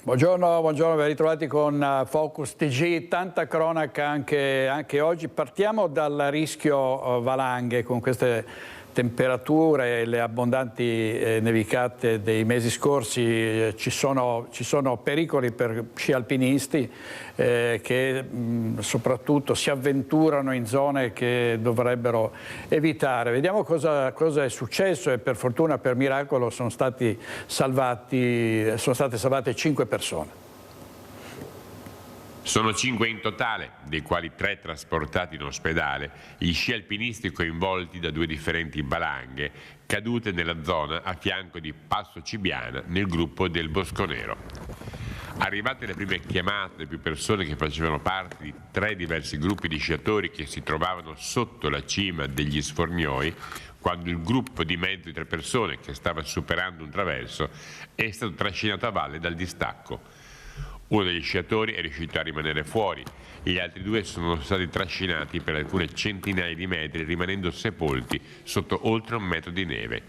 Buongiorno, buongiorno, ben ritrovati con Focus TG, tanta cronaca anche oggi. Partiamo dal rischio valanghe con queste temperature e le abbondanti nevicate dei mesi scorsi. Ci sono pericoli per sci alpinisti che soprattutto si avventurano in zone che dovrebbero evitare. Vediamo cosa è successo e per fortuna, per miracolo, sono state salvate 5 persone. Sono 5 in totale, dei quali 3 trasportati in ospedale, gli sci alpinisti coinvolti da 2 differenti valanghe cadute nella zona a fianco di Passo Cibiana nel gruppo del Bosconero. Arrivate le prime chiamate, le più persone che facevano parte di 3 diversi gruppi di sciatori che si trovavano sotto la cima degli Sfornioi, quando il gruppo di mezzo di 3 persone che stava superando un traverso è stato trascinato a valle dal distacco. Uno degli sciatori è riuscito a rimanere fuori, gli altri 2 sono stati trascinati per alcune centinaia di metri, rimanendo sepolti sotto oltre 1 metro di neve.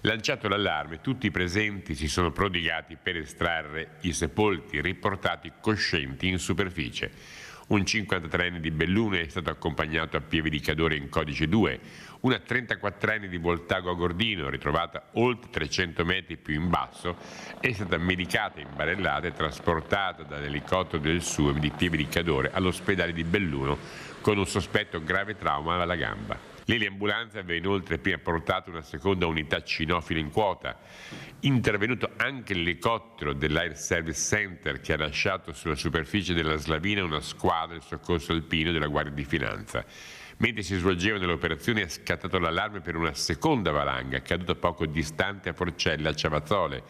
Lanciato l'allarme, tutti i presenti si sono prodigati per estrarre i sepolti, riportati coscienti in superficie. Un 53enne di Belluno è stato accompagnato a Pieve di Cadore in codice 2, una 34enne di Voltago a Gordino, ritrovata oltre 300 metri più in basso, è stata medicata, imbarellata e trasportata dall'elicottero del SUEM di Pieve di Cadore all'ospedale di Belluno con un sospetto grave trauma alla gamba. L'eliambulanza aveva inoltre prima portato una seconda unità cinofila in quota. Intervenuto anche l'elicottero dell'Air Service Center che ha lasciato sulla superficie della Slavina una squadra del soccorso alpino della Guardia di Finanza. Mentre si svolgevano le operazioni è scattato l'allarme per una seconda valanga caduta poco distante a Porcella, Ciavazzole,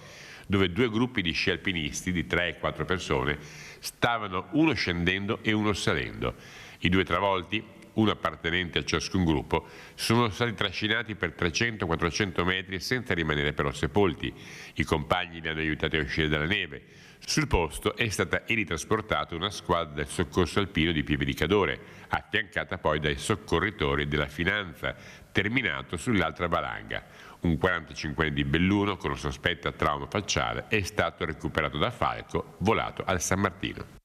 dove 2 gruppi di sci alpinisti di 3 e 4 persone stavano uno scendendo e uno salendo. I 2 travolti, uno appartenente a ciascun gruppo, sono stati trascinati per 300-400 metri senza rimanere però sepolti. I compagni li hanno aiutati a uscire dalla neve. Sul posto è stata elitrasportata una squadra del soccorso alpino di Pieve di Cadore, affiancata poi dai soccorritori della Finanza, terminato sull'altra valanga. Un 45enne di Belluno con un sospetto a trauma facciale è stato recuperato da Falco, volato al San Martino.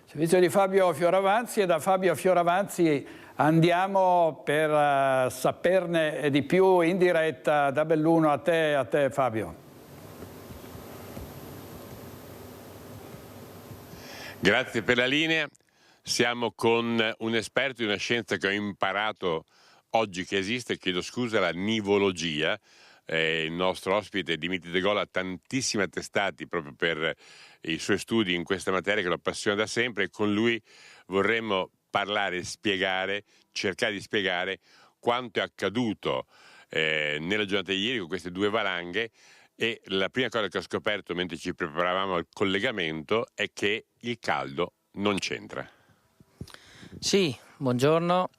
Servizio di Fabio Fioravanti, e da Fabio Fioravanti andiamo per saperne di più in diretta da Belluno. A te Fabio. Grazie per la linea. Siamo con un esperto di una scienza che ho imparato oggi che esiste, chiedo scusa, la nivologia. Il nostro ospite Dimitri De Gola ha tantissimi attestati proprio per i suoi studi in questa materia che lo appassiona da sempre, e con lui vorremmo parlare e spiegare, cercare di spiegare quanto è accaduto nella giornata di ieri con queste 2 valanghe. E la prima cosa che ho scoperto mentre ci preparavamo al collegamento è che il caldo non c'entra. Sì, buongiorno.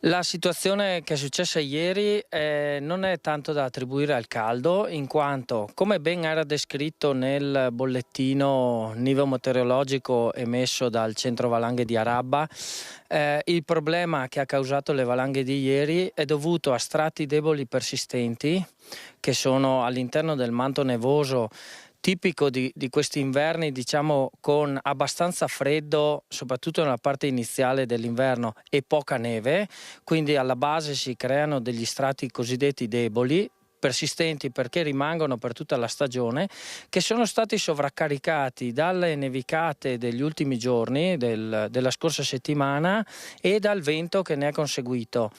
La situazione che è successa ieri non è tanto da attribuire al caldo, in quanto, come ben era descritto nel bollettino nivo-meteorologico emesso dal centro valanghe di Arabba, il problema che ha causato le valanghe di ieri è dovuto a strati deboli persistenti che sono all'interno del manto nevoso tipico di questi inverni, diciamo, con abbastanza freddo, soprattutto nella parte iniziale dell'inverno, e poca neve. Quindi alla base si creano degli strati cosiddetti deboli, persistenti perché rimangono per tutta la stagione, che sono stati sovraccaricati dalle nevicate degli ultimi giorni della scorsa settimana e dal vento che ne è conseguito.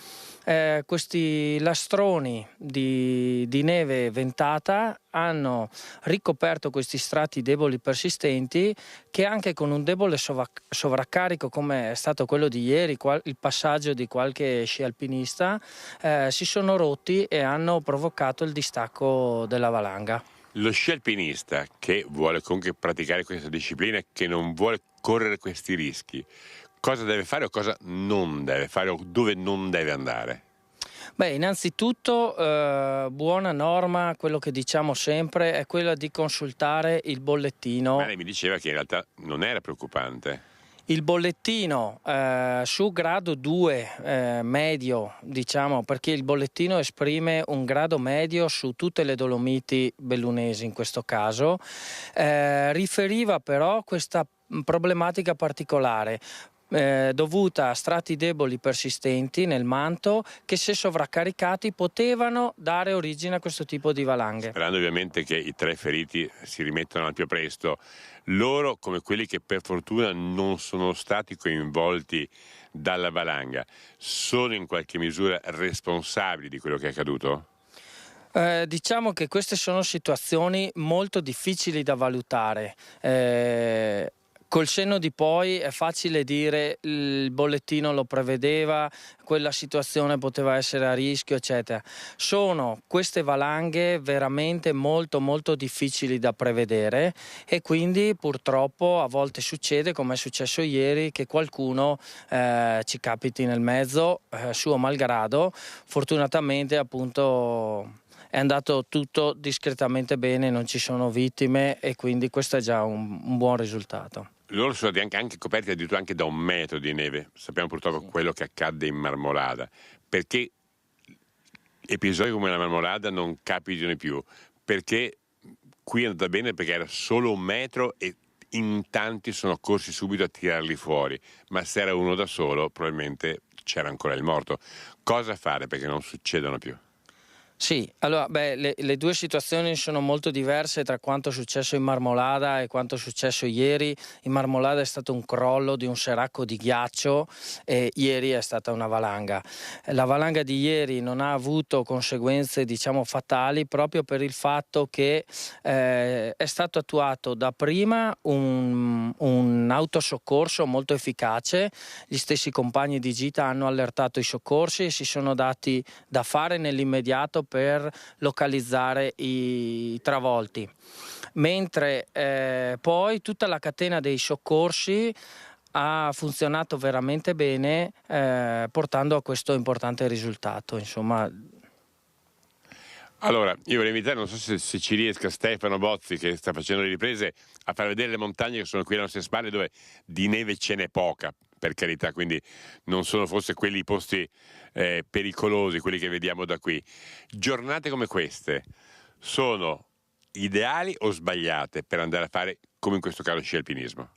Questi lastroni di neve ventata hanno ricoperto questi strati deboli persistenti che, anche con un debole sovraccarico come è stato quello di ieri, il passaggio di qualche sci alpinista, si sono rotti e hanno provocato il distacco della valanga. Lo sci alpinista che vuole comunque praticare questa disciplina, che non vuole correre questi rischi, cosa deve fare o cosa non deve fare, o dove non deve andare? Beh, innanzitutto buona norma, quello che diciamo sempre è quella di consultare il bollettino. Ma lei mi diceva che in realtà non era preoccupante. Il bollettino su grado 2 medio, diciamo, perché il bollettino esprime un grado medio su tutte le Dolomiti bellunesi in questo caso, riferiva però questa problematica particolare dovuta a strati deboli persistenti nel manto che, se sovraccaricati, potevano dare origine a questo tipo di valanghe. Sperando ovviamente che i 3 feriti si rimettano al più presto, loro, come quelli che per fortuna non sono stati coinvolti dalla valanga, sono in qualche misura responsabili di quello che è accaduto? Diciamo che queste sono situazioni molto difficili da valutare. Col senno di poi è facile dire il bollettino lo prevedeva, quella situazione poteva essere a rischio, eccetera. Sono queste valanghe veramente molto molto difficili da prevedere e quindi purtroppo a volte succede, come è successo ieri, che qualcuno ci capiti nel mezzo, suo malgrado. Fortunatamente appunto è andato tutto discretamente bene, non ci sono vittime e quindi questo è già un buon risultato. Loro sono stati anche coperti addirittura anche da 1 metro di neve. Sappiamo purtroppo quello che accadde in Marmolada. Perché episodi come la Marmolada non capitino più? Perché qui è andata bene perché era solo 1 metro e in tanti sono corsi subito a tirarli fuori. Ma se era uno da solo probabilmente c'era ancora il morto. Cosa fare perché non succedano più? Sì, allora le due situazioni sono molto diverse tra quanto è successo in Marmolada e quanto è successo ieri. In Marmolada è stato un crollo di un seracco di ghiaccio e ieri è stata una valanga. La valanga di ieri non ha avuto conseguenze, diciamo, fatali, proprio per il fatto che è stato attuato da prima un autosoccorso molto efficace. Gli stessi compagni di gita hanno allertato i soccorsi e si sono dati da fare nell'immediato per localizzare i travolti, mentre poi tutta la catena dei soccorsi ha funzionato veramente bene, portando a questo importante risultato, insomma. Allora, io vorrei invitare, non so se ci riesca, Stefano Bozzi, che sta facendo le riprese, a far vedere le montagne che sono qui alle nostre spalle, dove di neve ce n'è poca, per carità, quindi non sono forse quelli i posti pericolosi, quelli che vediamo da qui. Giornate come queste sono ideali o sbagliate per andare a fare, come in questo caso, sci alpinismo?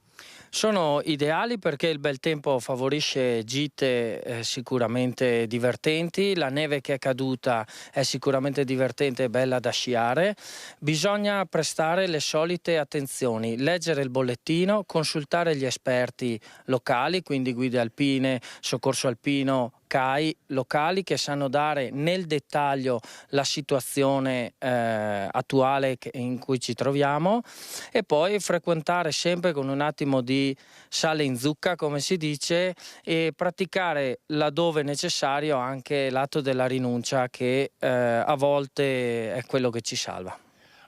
Sono ideali perché il bel tempo favorisce gite sicuramente divertenti, la neve che è caduta è sicuramente divertente e bella da sciare. Bisogna prestare le solite attenzioni, leggere il bollettino, consultare gli esperti locali, quindi guide alpine, soccorso alpino, CAI locali che sanno dare nel dettaglio la situazione attuale in cui ci troviamo, e poi frequentare sempre con un attimo di sale in zucca, come si dice, e praticare laddove necessario anche l'atto della rinuncia, che a volte è quello che ci salva.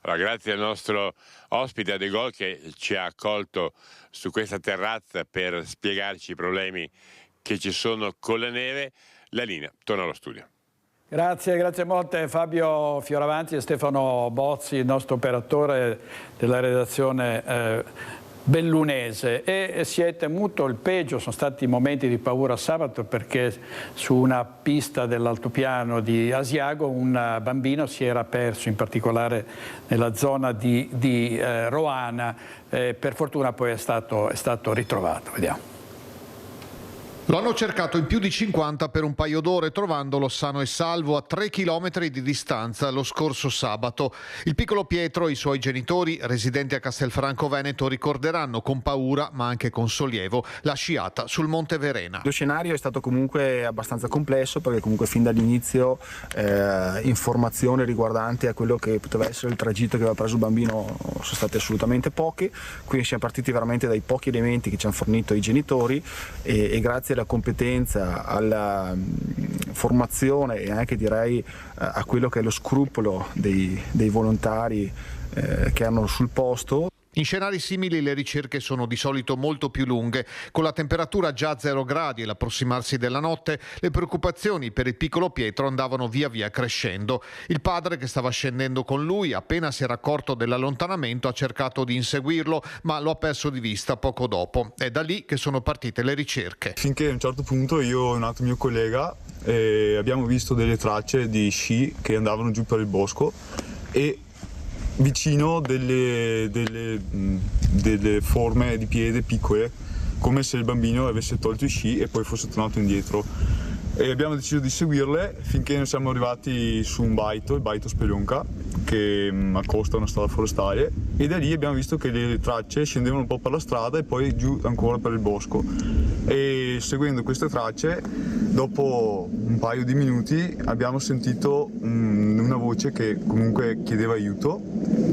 Allora, grazie al nostro ospite De Gol che ci ha accolto su questa terrazza per spiegarci i problemi che ci sono con la neve. La linea torna allo studio. Grazie molte Fabio Fioravanti e Stefano Bozzi, il nostro operatore della redazione bellunese. E si è temuto il peggio, sono stati momenti di paura sabato perché su una pista dell'altopiano di Asiago un bambino si era perso, in particolare nella zona di Roana. Per fortuna poi è stato ritrovato. Vediamo. Lo hanno cercato in più di 50 per un paio d'ore, trovandolo sano e salvo a 3 chilometri di distanza lo scorso sabato. Il piccolo Pietro e i suoi genitori, residenti a Castelfranco Veneto, ricorderanno con paura, ma anche con sollievo, la sciata sul Monte Verena. Lo scenario è stato comunque abbastanza complesso, perché comunque fin dall'inizio informazioni riguardanti a quello che poteva essere il tragitto che aveva preso il bambino sono state assolutamente poche, quindi siamo partiti veramente dai pochi elementi che ci hanno fornito i genitori e grazie alla competenza, alla formazione e anche direi a quello che è lo scrupolo dei volontari che erano sul posto. In scenari simili le ricerche sono di solito molto più lunghe. Con la temperatura già a 0 gradi e l'approssimarsi della notte, le preoccupazioni per il piccolo Pietro andavano via via crescendo. Il padre, che stava scendendo con lui, appena si era accorto dell'allontanamento, ha cercato di inseguirlo, ma lo ha perso di vista poco dopo. È da lì che sono partite le ricerche. Finché a un certo punto io e un altro mio collega abbiamo visto delle tracce di sci che andavano giù per il bosco e vicino delle forme di piede piccole, come se il bambino avesse tolto i sci e poi fosse tornato indietro. E abbiamo deciso di seguirle finché non siamo arrivati su un baito, il baito Spelonca, che accosta una strada forestale, e da lì abbiamo visto che le tracce scendevano un po' per la strada e poi giù ancora per il bosco. E seguendo queste tracce, dopo un paio di minuti abbiamo sentito una voce che comunque chiedeva aiuto,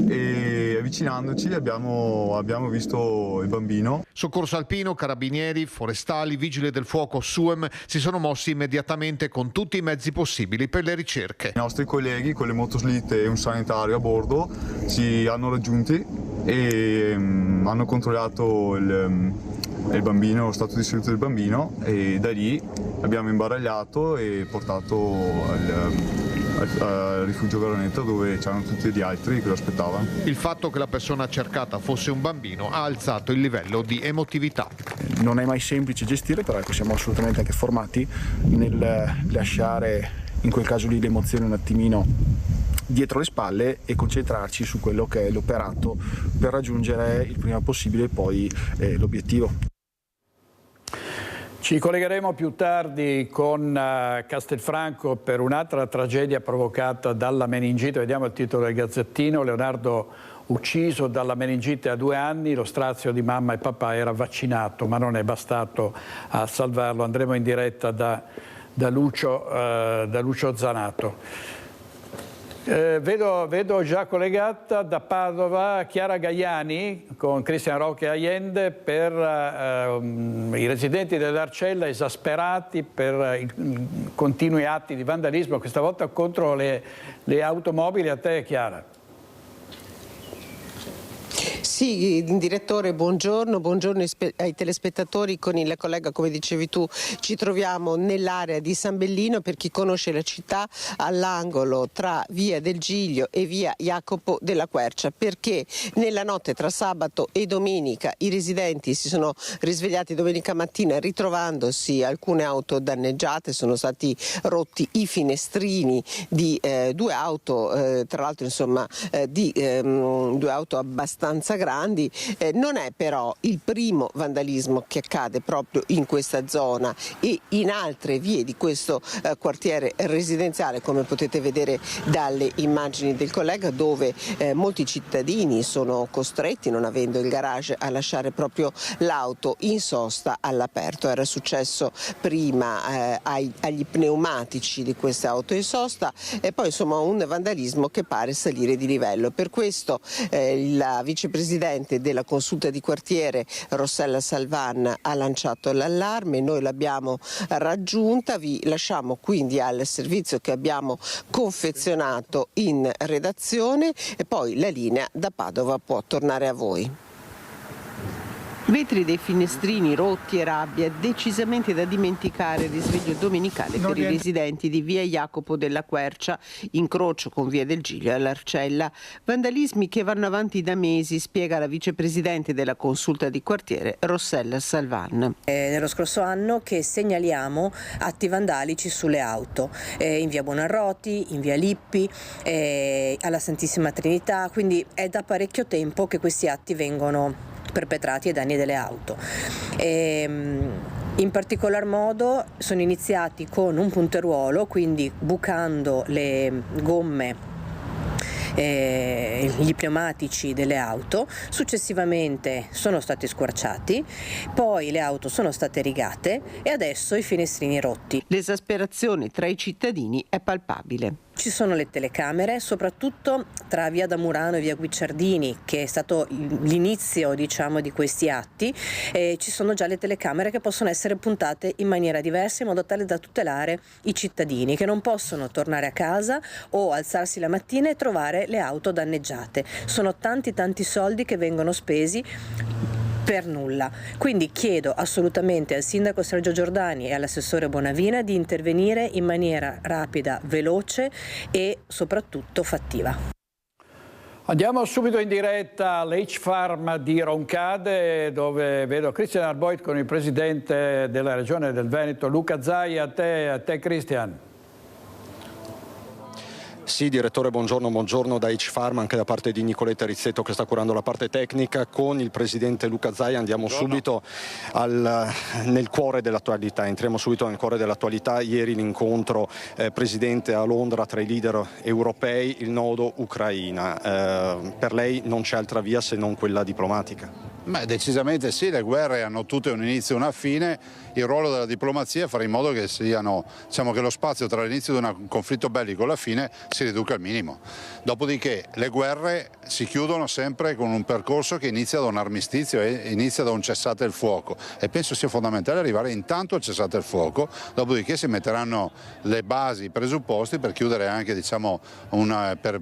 e avvicinandoci abbiamo visto il bambino. Soccorso alpino, carabinieri, forestali, vigili del fuoco, SUEM si sono mossi immediatamente con tutti i mezzi possibili per le ricerche. I nostri colleghi con le motoslitte e un sanitario a bordo ci hanno raggiunti e hanno controllato il bambino, lo stato di salute del bambino, e da lì abbiamo imbaragliato e portato al rifugio Veronetta, dove c'erano tutti gli altri che lo aspettavano. Il fatto che la persona cercata fosse un bambino ha alzato il livello di emotività. Non è mai semplice gestire, però siamo assolutamente anche formati nel lasciare in quel caso lì le emozioni un attimino dietro le spalle e concentrarci su quello che è l'operato per raggiungere il prima possibile poi l'obiettivo. Ci collegheremo più tardi con Castelfranco per un'altra tragedia provocata dalla meningite. Vediamo il titolo del Gazzettino: Leonardo ucciso dalla meningite a 2 anni, lo strazio di mamma e papà era vaccinato, ma non è bastato a salvarlo. Andremo in diretta da Lucio Zanato. Vedo già collegata da Padova Chiara Gaiani con Cristian Roque Allende per i residenti dell'Arcella esasperati per i continui atti di vandalismo, questa volta contro le automobili. A te, Chiara. Sì, direttore, buongiorno ai telespettatori. Con il collega, come dicevi tu, ci troviamo nell'area di San Bellino. Per chi conosce la città, all'angolo tra via del Giglio e via Jacopo della Quercia, perché nella notte tra sabato e domenica i residenti si sono risvegliati domenica mattina ritrovandosi alcune auto danneggiate. Sono stati rotti i finestrini di 2 auto, tra l'altro di 2 auto abbastanza grandi. Non è però il primo vandalismo che accade proprio in questa zona e in altre vie di questo quartiere residenziale, come potete vedere dalle immagini del collega, dove molti cittadini sono costretti, non avendo il garage, a lasciare proprio l'auto in sosta all'aperto. Era successo prima agli pneumatici di queste auto in sosta, e poi un vandalismo che pare salire di livello. Per questo la vicepresidente della consulta di quartiere Rossella Salvan ha lanciato l'allarme. Noi l'abbiamo raggiunta, vi lasciamo quindi al servizio che abbiamo confezionato in redazione e poi la linea da Padova può tornare a voi. Vetri dei finestrini rotti e rabbia, decisamente da dimenticare il risveglio domenicale per i residenti di via Jacopo della Quercia, incrocio con via del Giglio all'Arcella. Vandalismi che vanno avanti da mesi, spiega la vicepresidente della consulta di quartiere Rossella Salvan. Nello scorso anno che segnaliamo atti vandalici sulle auto, in via Buonarroti, in via Lippi, alla Santissima Trinità, quindi è da parecchio tempo che questi atti vengono perpetrati ai danni delle auto. In particolar modo sono iniziati con un punteruolo, quindi bucando le gomme, gli pneumatici delle auto. Successivamente sono stati squarciati, poi le auto sono state rigate e adesso i finestrini rotti. L'esasperazione tra i cittadini è palpabile. ci sono le telecamere, soprattutto tra via da Murano e via Guicciardini, che è stato l'inizio, diciamo, di questi atti. Ci sono già le telecamere che possono essere puntate in maniera diversa, in modo tale da tutelare i cittadini che non possono tornare a casa o alzarsi la mattina e trovare le auto danneggiate. Sono tanti soldi che vengono spesi per nulla. Quindi chiedo assolutamente al sindaco Sergio Giordani e all'assessore Bonavina di intervenire in maniera rapida, veloce e soprattutto fattiva. Andiamo subito in diretta all'H-Farm di Roncade, dove vedo Cristian Arboit con il presidente della regione del Veneto, Luca Zai. A te Cristian. Sì, direttore, buongiorno da H-Farm, anche da parte di Nicoletta Rizzetto che sta curando la parte tecnica. Con il presidente Luca Zai andiamo subito nel cuore dell'attualità, entriamo subito nel cuore dell'attualità. Ieri l'incontro presidente a Londra tra i leader europei, il nodo Ucraina. Per lei non c'è altra via se non quella diplomatica? Beh, decisamente sì, le guerre hanno tutte un inizio e una fine. Il ruolo della diplomazia è fare in modo che che lo spazio tra l'inizio di un conflitto bellico e la fine si riduca al minimo. Dopodiché le guerre si chiudono sempre con un percorso che inizia da un armistizio e inizia da un cessate il fuoco, e penso sia fondamentale arrivare intanto al cessate il fuoco, dopodiché si metteranno le basi, i presupposti per chiudere anche, per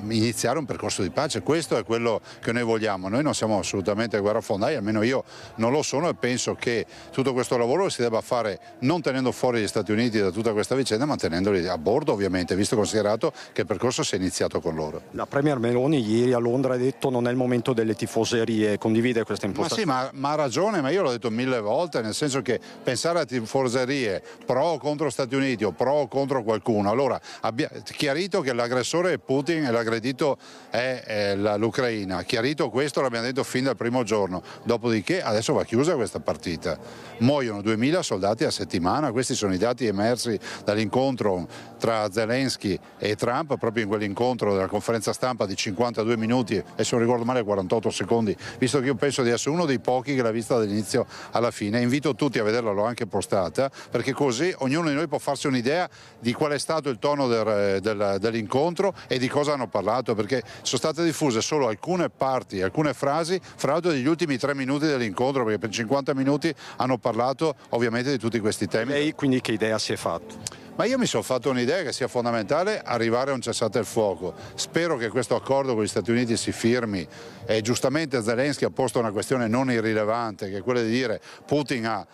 iniziare un percorso di pace. Questo è quello che noi vogliamo. Noi non siamo assolutamente guerrafondai, almeno io non lo sono, e penso che tutto questo lavoro si debba fare non tenendo fuori gli Stati Uniti da tutta questa vicenda, ma tenendoli a bordo, ovviamente, visto e considerato che il percorso si è iniziato con loro. La Premier Meloni ieri a Londra ha detto non è il momento delle tifoserie, condivide questa impostazione? Ma sì, ma ha ragione, ma io l'ho detto 1000 volte, nel senso che pensare a tifoserie pro o contro Stati Uniti o pro o contro qualcuno, allora abbia chiarito che l'aggressore è Putin e l'aggredito è l'Ucraina, chiarito questo l'abbiamo detto fin dal primo giorno, dopodiché adesso va chiusa questa partita. Muoiono 2000 soldati a settimana, questi sono i dati emersi dall'incontro tra Zelensky e Trump, proprio in quell'incontro della conferenza stampa di 52 minuti e, se non ricordo male, 48 secondi, visto che io penso di essere uno dei pochi che l'ha vista dall'inizio alla fine. Invito tutti a vederla, l'ho anche postata, perché così ognuno di noi può farsi un'idea di qual è stato il tono dell'incontro e di cosa hanno parlato, perché sono state diffuse solo alcune parti, alcune frasi, fra l'altro degli ultimi 3 minuti dell'incontro, perché per 50 minuti hanno parlato ovviamente di tutti questi temi. Lei quindi che idea si è fatto? Ma io mi sono fatto un'idea che sia fondamentale arrivare a un cessate il fuoco. Spero che questo accordo con gli Stati Uniti si firmi, e giustamente Zelensky ha posto una questione non irrilevante, che è quella di dire Putin ha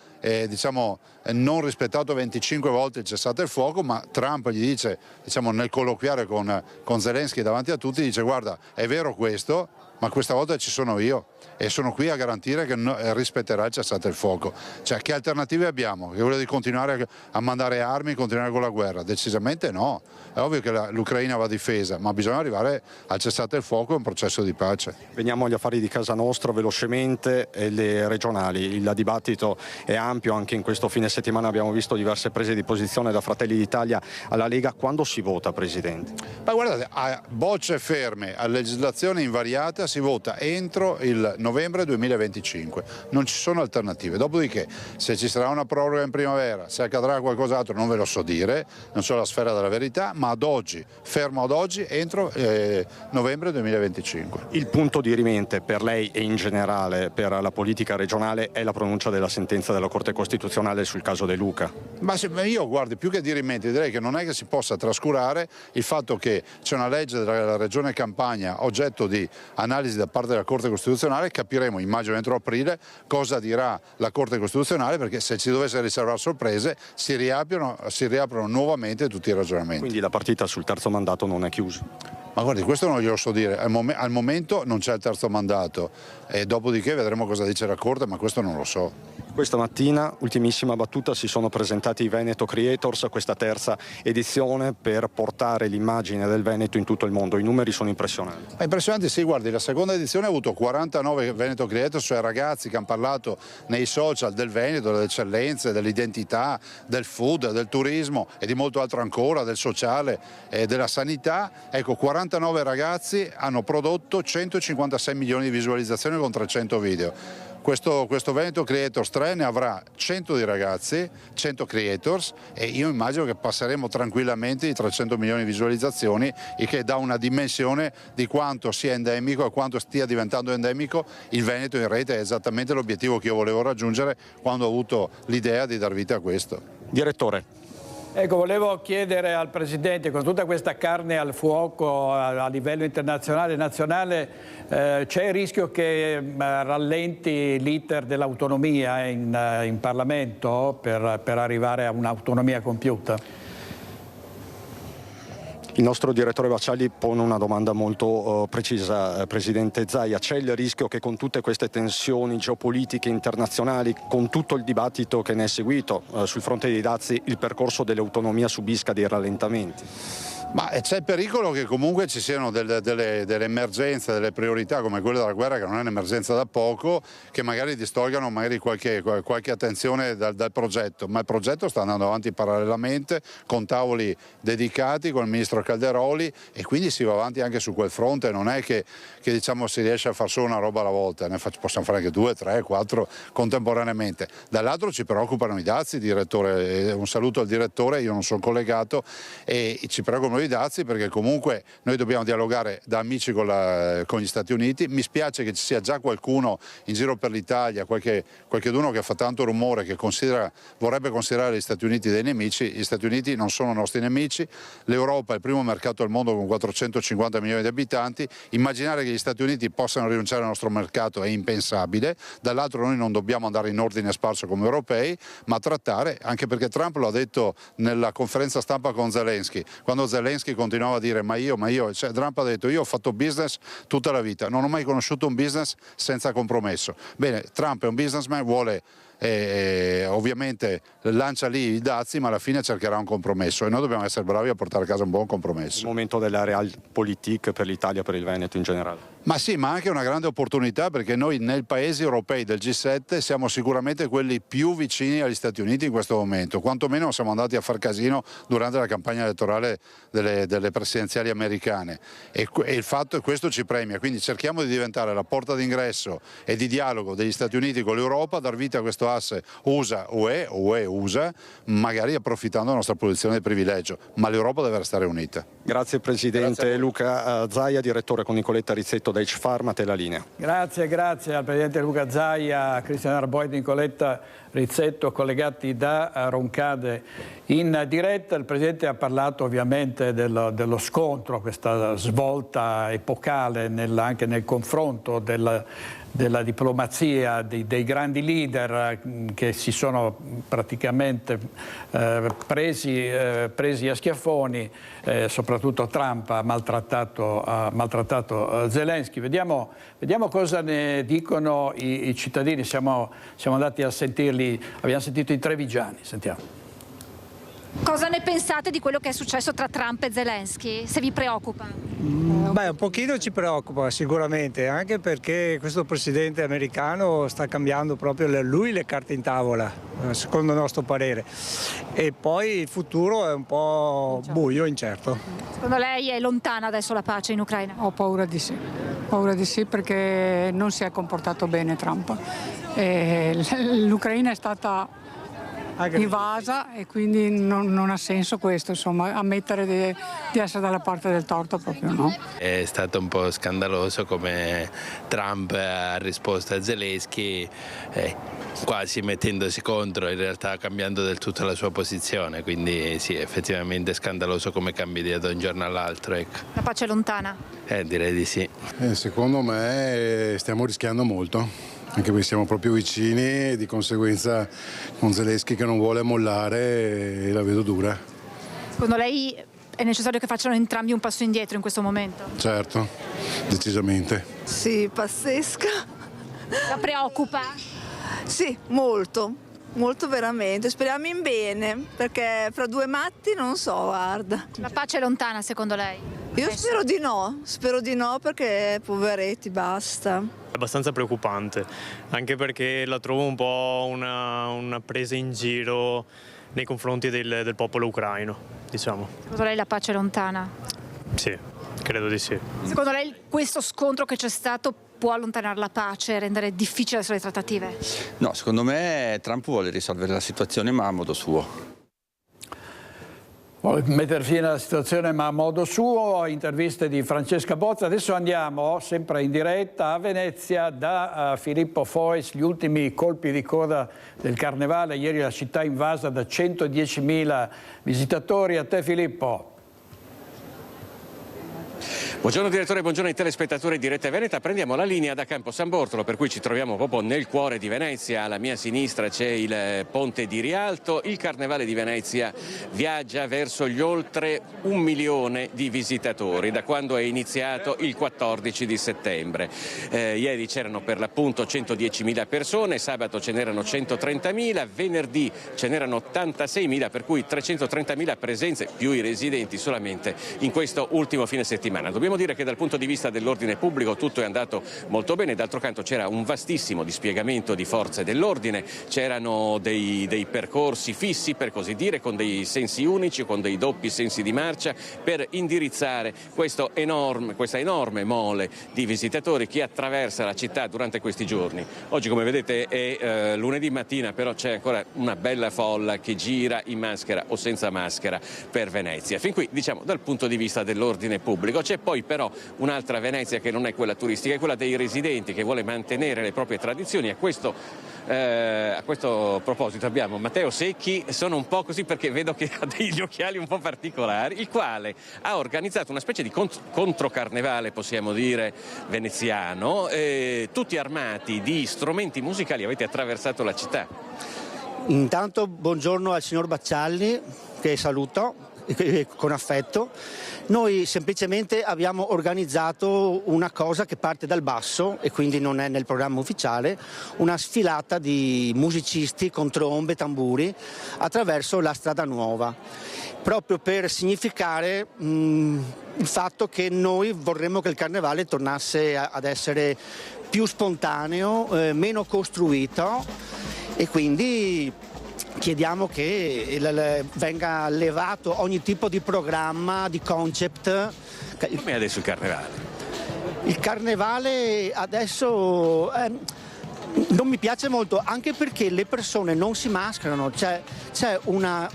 non rispettato 25 volte il cessate il fuoco, ma Trump gli dice, nel colloquiare con Zelensky davanti a tutti, dice guarda, è vero questo, ma questa volta ci sono io e sono qui a garantire che rispetterà il cessate il fuoco. Cioè, che alternative abbiamo? Che quella di continuare a mandare armi, continuare con la guerra? Decisamente no. È ovvio che l'Ucraina va difesa, ma bisogna arrivare al cessate il fuoco e un processo di pace. Veniamo agli affari di casa nostra velocemente, le regionali. Il dibattito è ampio, anche in questo fine settimana abbiamo visto diverse prese di posizione da Fratelli d'Italia alla Lega. Quando si vota, Presidente? Ma guardate, a bocce ferme, a legislazione invariata si vota entro il novembre 2025, non ci sono alternative. Dopodiché, se ci sarà una proroga in primavera, se accadrà qualcos'altro, non ve lo so dire, non so la sfera della verità, ma ad oggi, fermo ad oggi, entro novembre 2025. Il punto dirimente per lei e in generale per la politica regionale è la pronuncia della sentenza della Corte Costituzionale sul caso De Luca? Ma io, guardi, più che dirimente, direi che non è che si possa trascurare il fatto che c'è una legge della Regione Campania oggetto di analisi da parte della Corte Costituzionale. Capiremo, immagino entro aprile, cosa dirà la Corte Costituzionale, perché se ci dovesse riservare sorprese si riaprono nuovamente tutti i ragionamenti. Quindi la partita sul terzo mandato non è chiusa? Ma guardi, questo non glielo so dire, al momento non c'è il terzo mandato, e dopodiché vedremo cosa dice la Corte, ma questo non lo so. Questa mattina, ultimissima battuta, si sono presentati i Veneto Creators a questa terza edizione per portare l'immagine del Veneto in tutto il mondo. I numeri sono impressionanti. Impressionanti, sì, guardi, la seconda edizione ha avuto 49 Veneto Creators, cioè ragazzi che hanno parlato nei social del Veneto, delle eccellenze, dell'identità, del food, del turismo e di molto altro ancora, del sociale e della sanità. Ecco, 49 ragazzi hanno prodotto 156 milioni di visualizzazioni con 300 video. questo Veneto Creators 3 ne avrà 100 di ragazzi, 100 creators, e io immagino che passeremo tranquillamente i 300 milioni di visualizzazioni, il che dà una dimensione di quanto sia endemico e quanto stia diventando endemico il Veneto in rete. È esattamente l'obiettivo che io volevo raggiungere quando ho avuto l'idea di dar vita a questo. Direttore. Ecco, volevo chiedere al Presidente, con tutta questa carne al fuoco a livello internazionale e nazionale, c'è il rischio che rallenti l'iter dell'autonomia in Parlamento per arrivare a un'autonomia compiuta? Il nostro direttore Bacciali pone una domanda molto precisa, Presidente Zaia. C'è il rischio che con tutte queste tensioni geopolitiche internazionali, con tutto il dibattito che ne è seguito sul fronte dei dazi, il percorso dell'autonomia subisca dei rallentamenti? Ma c'è il pericolo che comunque ci siano delle emergenze, delle priorità come quella della guerra, che non è un'emergenza da poco, che magari distolgano qualche attenzione dal progetto, ma il progetto sta andando avanti parallelamente con tavoli dedicati con il Ministro Calderoli, e quindi si va avanti anche su quel fronte. Non è che diciamo si riesce a fare solo una roba alla volta, possiamo fare anche 2, 3, 4 contemporaneamente. Dall'altro ci preoccupano i dazi, direttore, un saluto al direttore, io non sono collegato, e ci preoccupano i dazi perché comunque noi dobbiamo dialogare da amici con gli Stati Uniti. Mi spiace che ci sia già qualcuno in giro per l'Italia, qualcheduno che fa tanto rumore, che vorrebbe considerare gli Stati Uniti dei nemici. Gli Stati Uniti non sono nostri nemici, l'Europa è il primo mercato al mondo con 450 milioni di abitanti, immaginare che gli Stati Uniti possano rinunciare al nostro mercato è impensabile. Dall'altro noi non dobbiamo andare in ordine sparso come europei, ma trattare, anche perché Trump lo ha detto nella conferenza stampa con Zelensky, quando Zelensky continuava a dire ma io, cioè Trump ha detto io ho fatto business tutta la vita, non ho mai conosciuto un business senza compromesso. Bene, Trump è un businessman, vuole ovviamente lancia lì i dazi, ma alla fine cercherà un compromesso e noi dobbiamo essere bravi a portare a casa un buon compromesso. Il momento della realpolitik per l'Italia, per il Veneto in generale. Ma sì, ma anche una grande opportunità, perché noi nei paesi europei del G7 siamo sicuramente quelli più vicini agli Stati Uniti in questo momento, quantomeno siamo andati a far casino durante la campagna elettorale delle presidenziali americane, e il fatto è questo ci premia, quindi cerchiamo di diventare la porta d'ingresso e di dialogo degli Stati Uniti con l'Europa, dar vita a questo asse USA-UE o UE-USA, magari approfittando della nostra posizione di privilegio, ma l'Europa deve restare unita. Grazie Presidente. Grazie. Luca Zaia, direttore con Nicoletta Rizzetto da H-Pharma, te la linea. Grazie al Presidente Luca Zaia, a Cristian Arboi, Nicoletta Rizzetto, collegati da Roncade in diretta. Il Presidente ha parlato ovviamente dello scontro, questa svolta epocale anche nel confronto della diplomazia, dei grandi leader che si sono praticamente presi a schiaffoni, soprattutto Trump ha maltrattato Zelensky. Vediamo cosa ne dicono i cittadini, siamo andati a sentirli, abbiamo sentito i trevigiani, sentiamo. Cosa ne pensate di quello che è successo tra Trump e Zelensky? Se vi preoccupa? Beh, un pochino ci preoccupa sicuramente, anche perché questo presidente americano sta cambiando proprio lui le carte in tavola, secondo il nostro parere. E poi il futuro è un po' buio, incerto. Secondo lei è lontana adesso la pace in Ucraina? Ho paura di sì perché non si è comportato bene Trump. L'Ucraina è stata invasa e quindi non ha senso questo, insomma, ammettere di essere dalla parte del torto proprio no. È stato un po' scandaloso come Trump ha risposto a Zelensky quasi mettendosi contro, in realtà cambiando del tutto la sua posizione, quindi sì, effettivamente è scandaloso come cambi da un giorno all'altro. Ecco. La pace è lontana? Direi di sì. Secondo me stiamo rischiando molto. Anche perché siamo proprio vicini e di conseguenza con Zelensky che non vuole mollare la vedo dura. Secondo lei è necessario che facciano entrambi un passo indietro in questo momento? Certo, decisamente. Sì, pazzesca. La preoccupa? Sì, molto veramente. Speriamo in bene, perché fra due matti non so, guarda. La pace è lontana secondo lei? Io spero di no perché poveretti, basta. È abbastanza preoccupante, anche perché la trovo un po' una presa in giro nei confronti del popolo ucraino, diciamo. Secondo lei la pace è lontana? Sì, credo di sì. Secondo lei questo scontro che c'è stato può allontanare la pace, rendere difficile le trattative? No, secondo me Trump vuole risolvere la situazione ma a modo suo. Vuole mettere fine alla situazione ma a modo suo, interviste di Francesca Bozza. Adesso andiamo sempre in diretta a Venezia da Filippo Fois, gli ultimi colpi di coda del Carnevale. Ieri la città invasa da 110.000 visitatori. A te Filippo. Buongiorno direttore, buongiorno ai telespettatori di Rete Veneta. Prendiamo la linea da Campo San Bortolo, per cui ci troviamo proprio nel cuore di Venezia. Alla mia sinistra c'è il ponte di Rialto. Il Carnevale di Venezia viaggia verso gli oltre 1 milione di visitatori da quando è iniziato il 14 di settembre. Ieri c'erano per l'appunto 110.000 persone, sabato ce n'erano 130.000, venerdì ce n'erano 86.000, per cui 330.000 presenze più i residenti solamente in questo ultimo fine settimana. Dobbiamo dire che dal punto di vista dell'ordine pubblico tutto è andato molto bene, d'altro canto c'era un vastissimo dispiegamento di forze dell'ordine, c'erano dei percorsi fissi per così dire, con dei sensi unici, con dei doppi sensi di marcia per indirizzare questa enorme mole di visitatori che attraversa la città durante questi giorni. Oggi, come vedete, è lunedì mattina, però c'è ancora una bella folla che gira in maschera o senza maschera per Venezia. Fin qui, diciamo, dal punto di vista dell'ordine pubblico. C'è poi però un'altra Venezia che non è quella turistica, è quella dei residenti, che vuole mantenere le proprie tradizioni. A questo proposito abbiamo Matteo Secchi, sono un po' così perché vedo che ha degli occhiali un po' particolari, il quale ha organizzato una specie di controcarnevale, possiamo dire, veneziano, tutti armati di strumenti musicali. Avete attraversato la città. Intanto buongiorno al signor Baccialli, che saluto con affetto. Noi semplicemente abbiamo organizzato una cosa che parte dal basso e quindi non è nel programma ufficiale, una sfilata di musicisti con trombe, tamburi attraverso la strada nuova, proprio per significare il fatto che noi vorremmo che il carnevale tornasse ad essere più spontaneo, meno costruito, e quindi chiediamo che venga levato ogni tipo di programma, di concept. Come è adesso il carnevale? Il carnevale adesso non mi piace molto, anche perché le persone non si mascherano, c'è una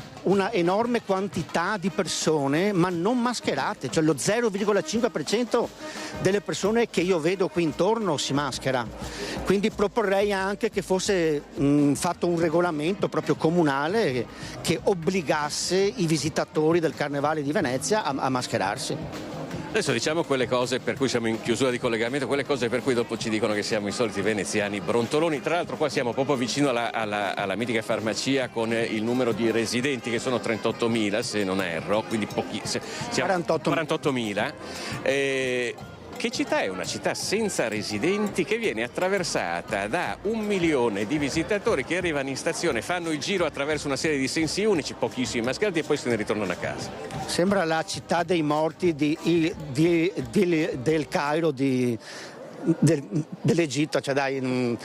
enorme quantità di persone ma non mascherate, cioè lo 0,5% delle persone che io vedo qui intorno si maschera. Quindi proporrei anche che fosse fatto un regolamento proprio comunale che obbligasse i visitatori del Carnevale di Venezia a mascherarsi. Adesso diciamo quelle cose per cui siamo in chiusura di collegamento, quelle cose per cui dopo ci dicono che siamo i soliti veneziani brontoloni. Tra l'altro qua siamo proprio vicino alla mitica farmacia con il numero di residenti che sono 38.000 se non erro, quindi pochi, 48.000. Che città è? Una città senza residenti che viene attraversata da 1 milione di visitatori che arrivano in stazione, fanno il giro attraverso una serie di sensi unici, pochissimi mascherati, e poi se ne ritornano a casa. Sembra la città dei morti del Cairo, dell'Egitto, cioè dai,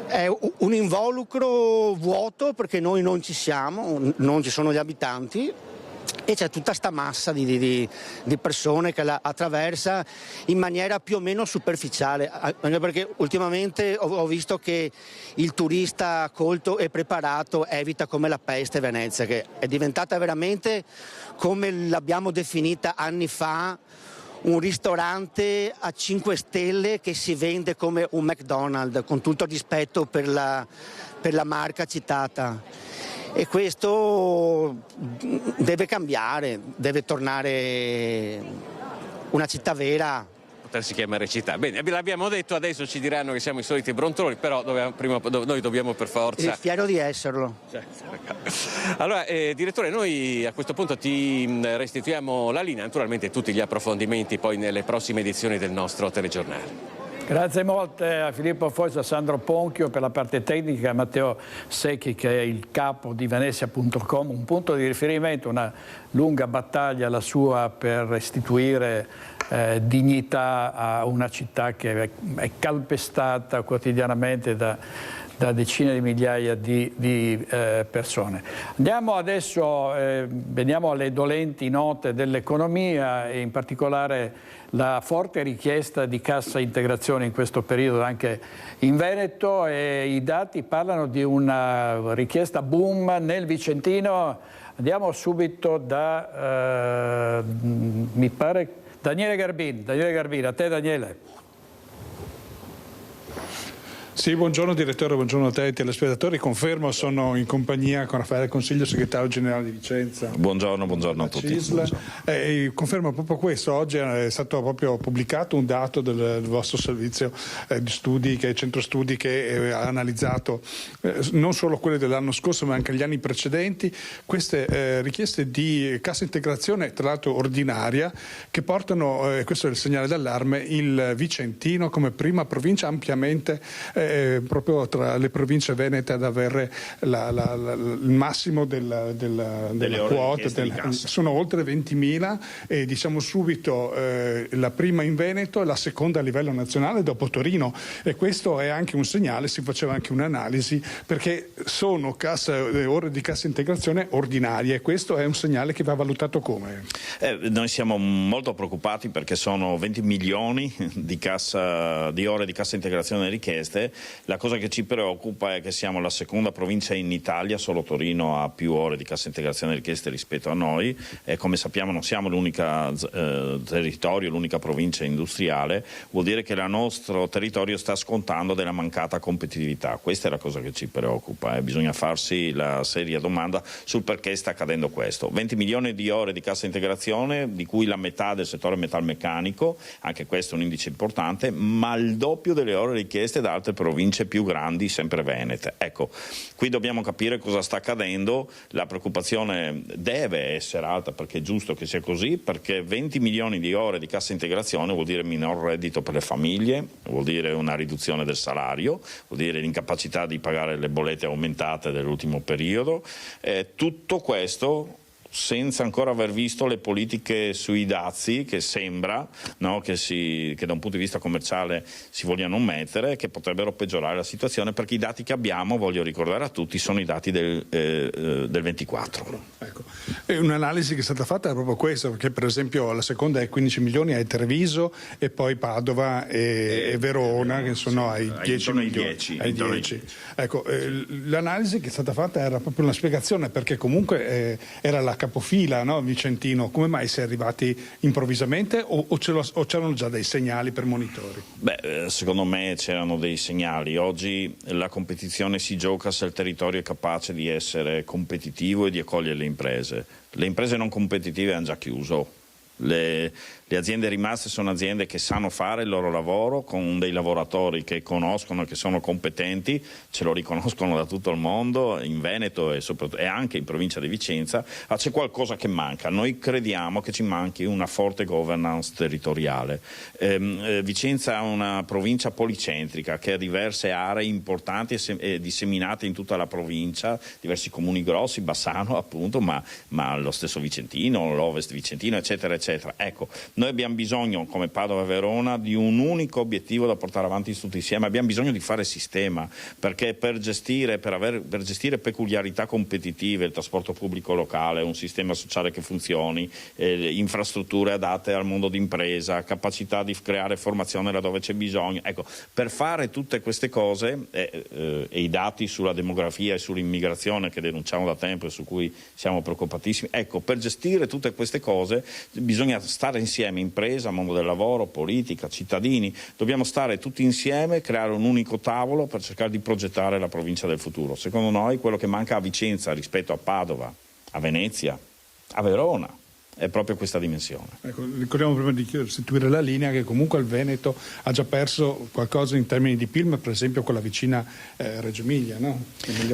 è un involucro vuoto perché noi non ci siamo, non ci sono gli abitanti. E c'è tutta sta massa di persone che la attraversa in maniera più o meno superficiale, anche perché ultimamente ho visto che il turista colto e preparato evita come la peste Venezia, che è diventata veramente, come l'abbiamo definita anni fa, un ristorante a 5 stelle che si vende come un McDonald's, con tutto il rispetto per la marca citata. E questo deve cambiare, deve tornare una città vera. Potersi chiamare città. Bene, l'abbiamo detto, adesso ci diranno che siamo i soliti brontoloni, però noi dobbiamo per forza... È fiero di esserlo. Allora, direttore, noi a questo punto ti restituiamo la linea, naturalmente tutti gli approfondimenti poi nelle prossime edizioni del nostro telegiornale. Grazie molte a Filippo Fois, a Sandro Ponchio per la parte tecnica, a Matteo Secchi che è il capo di Venezia.com, un punto di riferimento, una lunga battaglia la sua per restituire dignità a una città che è calpestata quotidianamente da decine di migliaia di persone. Andiamo adesso, veniamo alle dolenti note dell'economia e in particolare la forte richiesta di cassa integrazione in questo periodo anche in Veneto, e i dati parlano di una richiesta boom nel Vicentino. Andiamo subito da, mi pare, Daniele Garbin. A te, Daniele. Sì, buongiorno direttore, buongiorno a te e ai telespettatori. Confermo, sono in compagnia con Raffaele Consiglio, segretario generale di Vicenza. Buongiorno a tutti. Confermo proprio questo. Oggi è stato proprio pubblicato un dato del vostro servizio di studi, centro studi, che ha analizzato non solo quelle dell'anno scorso ma anche gli anni precedenti, queste richieste di cassa integrazione, tra l'altro ordinaria, che portano, questo è il segnale d'allarme, il Vicentino come prima provincia ampiamente proprio tra le province venete ad avere il massimo della quota. Sono oltre 20.000 e diciamo subito la prima in Veneto e la seconda a livello nazionale dopo Torino, e questo è anche un segnale. Si faceva anche un'analisi perché sono ore di cassa integrazione ordinarie, e questo è un segnale che va valutato come? Noi siamo molto preoccupati perché sono 20 milioni di ore di cassa integrazione richieste. La cosa che ci preoccupa è che siamo la seconda provincia in Italia, solo Torino ha più ore di cassa integrazione richieste rispetto a noi, e come sappiamo non siamo l'unica territorio, l'unica provincia industriale. Vuol dire che il nostro territorio sta scontando della mancata competitività. Questa è la cosa che ci preoccupa, bisogna farsi la seria domanda sul perché sta accadendo questo. 20 milioni di ore di cassa integrazione, di cui la metà del settore metalmeccanico, anche questo è un indice importante, ma il doppio delle ore richieste da altre province più grandi, sempre venete. Ecco, qui dobbiamo capire cosa sta accadendo. La preoccupazione deve essere alta, perché è giusto che sia così, perché 20 milioni di ore di cassa integrazione vuol dire minor reddito per le famiglie, vuol dire una riduzione del salario, vuol dire l'incapacità di pagare le bollette aumentate dell'ultimo periodo. Tutto questo senza ancora aver visto le politiche sui dazi, che sembra, no, che da un punto di vista commerciale si vogliano mettere, che potrebbero peggiorare la situazione, perché i dati che abbiamo, voglio ricordare a tutti, sono i dati del 24. Ecco. E un'analisi che è stata fatta è proprio questa, perché per esempio la seconda è 15 milioni, è Treviso, e poi Padova e Verona, che sono ai 10 milioni. Ai 10. Ecco, l'analisi che è stata fatta era proprio una spiegazione, perché comunque era la capofila, no, Vicentino. Come mai si è arrivati improvvisamente o c'erano già dei segnali per monitori? Secondo me c'erano dei segnali. Oggi la competizione si gioca se il territorio è capace di essere competitivo e di accogliere le imprese. Le imprese non competitive hanno già chiuso. Le aziende rimaste sono aziende che sanno fare il loro lavoro, con dei lavoratori che conoscono e che sono competenti, ce lo riconoscono da tutto il mondo, in Veneto e anche in provincia di Vicenza. Ma c'è qualcosa che manca. Noi crediamo che ci manchi una forte governance territoriale. Vicenza è una provincia policentrica che ha diverse aree importanti e disseminate in tutta la provincia, diversi comuni grossi, Bassano appunto, ma lo stesso Vicentino, l'Ovest Vicentino, eccetera eccetera. Ecco, noi abbiamo bisogno, come Padova e Verona, di un unico obiettivo da portare avanti tutti insieme. Abbiamo bisogno di fare sistema, perché per gestire peculiarità competitive, il trasporto pubblico locale, un sistema sociale che funzioni, infrastrutture adatte al mondo d'impresa, capacità di creare formazione laddove c'è bisogno. Ecco, per fare tutte queste cose e i dati sulla demografia e sull'immigrazione che denunciamo da tempo e su cui siamo preoccupatissimi, ecco, per gestire tutte queste cose bisogna stare insieme, impresa, mondo del lavoro, politica, cittadini, dobbiamo stare tutti insieme, creare un unico tavolo per cercare di progettare la provincia del futuro. Secondo noi quello che manca a Vicenza rispetto a Padova, a Venezia, a Verona è proprio questa dimensione. Ecco, ricordiamo prima di restituire la linea che comunque il Veneto ha già perso qualcosa in termini di PIL, per esempio con la vicina Reggio Emilia, no?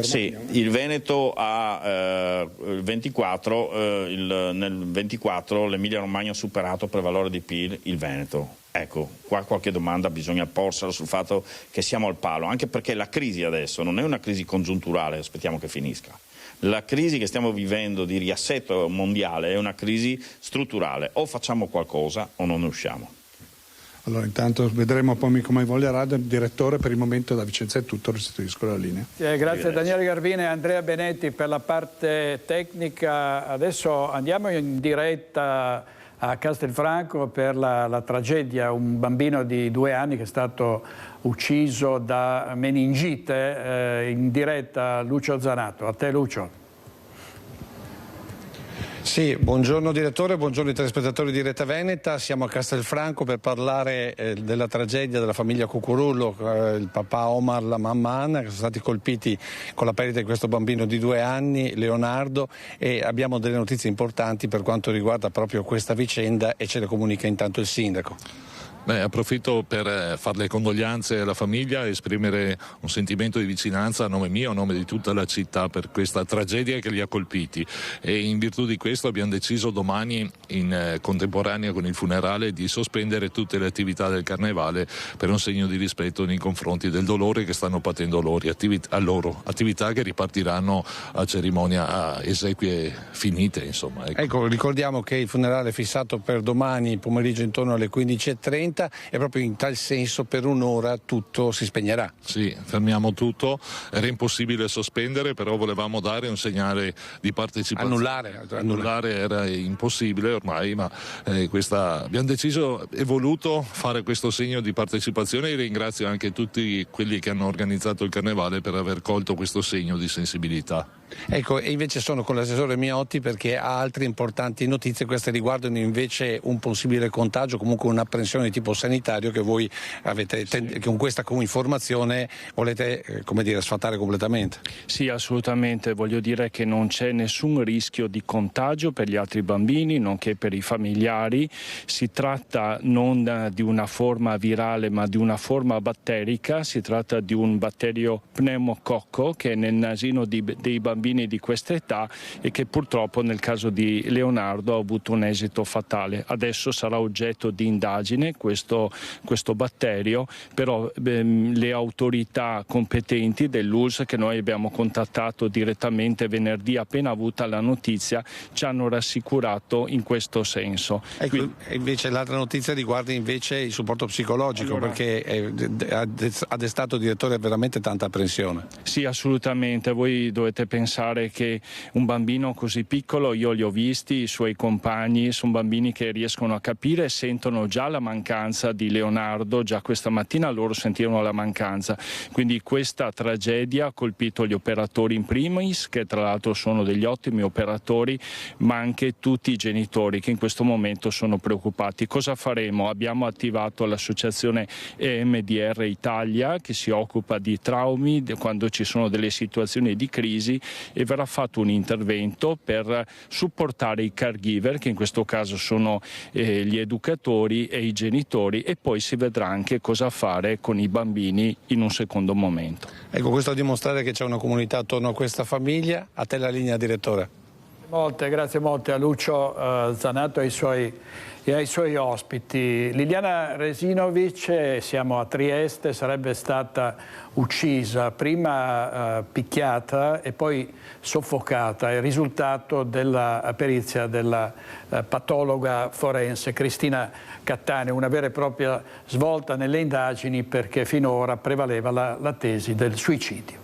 Sì, il Veneto ha nel 24 l'Emilia Romagna ha superato per valore di PIL il Veneto. Ecco, qua qualche domanda bisogna porsela sul fatto che siamo al palo, anche perché la crisi adesso non è una crisi congiunturale, aspettiamo che finisca. La crisi che stiamo vivendo di riassetto mondiale è una crisi strutturale, o facciamo qualcosa o non ne usciamo. Allora intanto vedremo poi come evolverà il direttore. Per il momento da Vicenza è tutto, restituisco la linea. Grazie a Daniele Garbini e Andrea Benetti per la parte tecnica. Adesso andiamo in diretta a Castelfranco per la tragedia, un bambino di 2 anni che è stato ucciso da meningite. In diretta Lucio Zanato. A te Lucio. Sì, buongiorno direttore, buongiorno ai telespettatori di Rete Veneta. Siamo a Castelfranco per parlare della tragedia della famiglia Cucurullo, il papà Omar, la mamma Anna, che sono stati colpiti con la perdita di questo bambino di 2 anni, Leonardo, e abbiamo delle notizie importanti per quanto riguarda proprio questa vicenda e ce le comunica intanto il sindaco. Approfitto per fare le condoglianze alla famiglia e esprimere un sentimento di vicinanza a nome mio, a nome di tutta la città per questa tragedia che li ha colpiti, e in virtù di questo abbiamo deciso domani in contemporanea con il funerale di sospendere tutte le attività del carnevale per un segno di rispetto nei confronti del dolore che stanno patendo loro, attività che ripartiranno a cerimonia, a esequie finite, insomma. Ecco, ricordiamo che il funerale è fissato per domani pomeriggio intorno alle 15:30 e proprio in tal senso per un'ora tutto si spegnerà. Sì, fermiamo tutto, era impossibile sospendere, però volevamo dare un segnale di partecipazione. Annullare era impossibile ormai, ma abbiamo deciso e voluto fare questo segno di partecipazione, e ringrazio anche tutti quelli che hanno organizzato il carnevale per aver colto questo segno di sensibilità. Ecco, e invece sono con l'assessore Miotti perché ha altre importanti notizie. Queste riguardano invece un possibile contagio, comunque un'apprensione di tipo sanitario che voi avete, che con questa informazione volete sfatare completamente. Sì, assolutamente, voglio dire che non c'è nessun rischio di contagio per gli altri bambini, nonché per i familiari. Si tratta non di una forma virale ma di una forma batterica, si tratta di un batterio pneumococco che è nel nasino dei bambini di questa età e che purtroppo nel caso di Leonardo ha avuto un esito fatale. Adesso sarà oggetto di indagine questo batterio, però le autorità competenti dell'ULSS, che noi abbiamo contattato direttamente venerdì appena avuta la notizia, ci hanno rassicurato in questo senso. Ecco, invece l'altra notizia riguarda invece il supporto psicologico, perché ha destato, direttore, veramente tanta apprensione. Sì, assolutamente. Voi dovete pensare che un bambino così piccolo, io li ho visti, i suoi compagni, sono bambini che riescono a capire e sentono già la mancanza di Leonardo. Già questa mattina loro sentivano la mancanza, quindi questa tragedia ha colpito gli operatori in primis, che tra l'altro sono degli ottimi operatori, ma anche tutti i genitori che in questo momento sono preoccupati. Cosa faremo? Abbiamo attivato l'associazione EMDR Italia, che si occupa di traumi quando ci sono delle situazioni di crisi, e verrà fatto un intervento per supportare i caregiver, che in questo caso sono gli educatori e i genitori, e poi si vedrà anche cosa fare con i bambini in un secondo momento. Ecco, questo a dimostrare che c'è una comunità attorno a questa famiglia. A te la linea, direttore. Grazie molte a Lucio Zanato e ai suoi ospiti. Liliana Resinovic, siamo a Trieste, sarebbe stata uccisa, prima picchiata e poi soffocata. Il risultato della perizia della patologa forense Cristina Cattaneo, una vera e propria svolta nelle indagini, perché finora prevaleva la tesi del suicidio.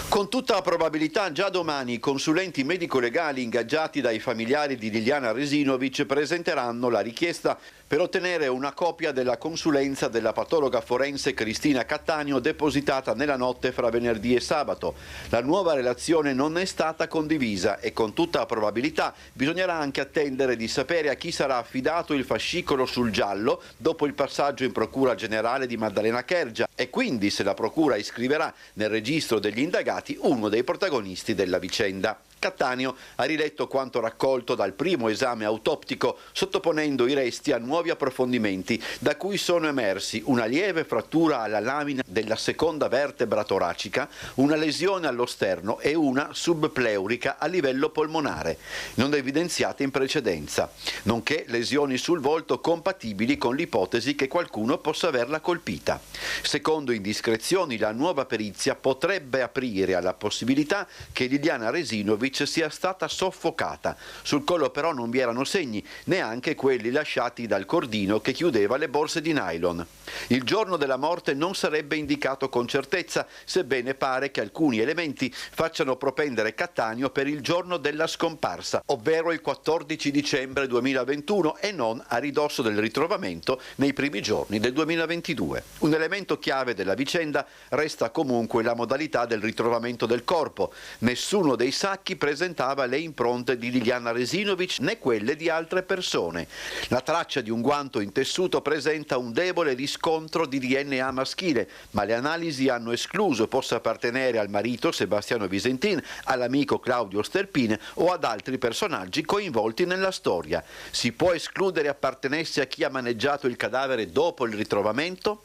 Con tutta probabilità già domani i consulenti medico-legali ingaggiati dai familiari di Liliana Resinovic presenteranno la richiesta per ottenere una copia della consulenza della patologa forense Cristina Cattaneo depositata nella notte fra venerdì e sabato. La nuova relazione non è stata condivisa e con tutta probabilità bisognerà anche attendere di sapere a chi sarà affidato il fascicolo sul giallo dopo il passaggio in Procura Generale di Maddalena Chergia, e quindi se la Procura iscriverà nel registro degli indagati uno dei protagonisti della vicenda. Cattaneo ha riletto quanto raccolto dal primo esame autoptico, sottoponendo i resti a nuovi approfondimenti, da cui sono emersi una lieve frattura alla lamina della seconda vertebra toracica, una lesione allo sterno e una subpleurica a livello polmonare, non evidenziate in precedenza, nonché lesioni sul volto compatibili con l'ipotesi che qualcuno possa averla colpita. Secondo indiscrezioni, la nuova perizia potrebbe aprire alla possibilità che Liliana Resinovic Resinovic sia stata soffocata. Sul collo però non vi erano segni, neanche quelli lasciati dal cordino che chiudeva le borse di nylon. Il giorno della morte non sarebbe indicato con certezza, sebbene pare che alcuni elementi facciano propendere Cattaneo per il giorno della scomparsa, ovvero il 14 dicembre 2021 e non a ridosso del ritrovamento nei primi giorni del 2022. Un elemento chiave della vicenda resta comunque la modalità del ritrovamento del corpo. Nessuno dei sacchi presentava le impronte di Liliana Resinovic né quelle di altre persone. La traccia di un guanto in tessuto presenta un debole riscontro di DNA maschile, ma le analisi hanno escluso possa appartenere al marito Sebastiano Visentin, all'amico Claudio Sterpin o ad altri personaggi coinvolti nella storia. Si può escludere appartenesse a chi ha maneggiato il cadavere dopo il ritrovamento?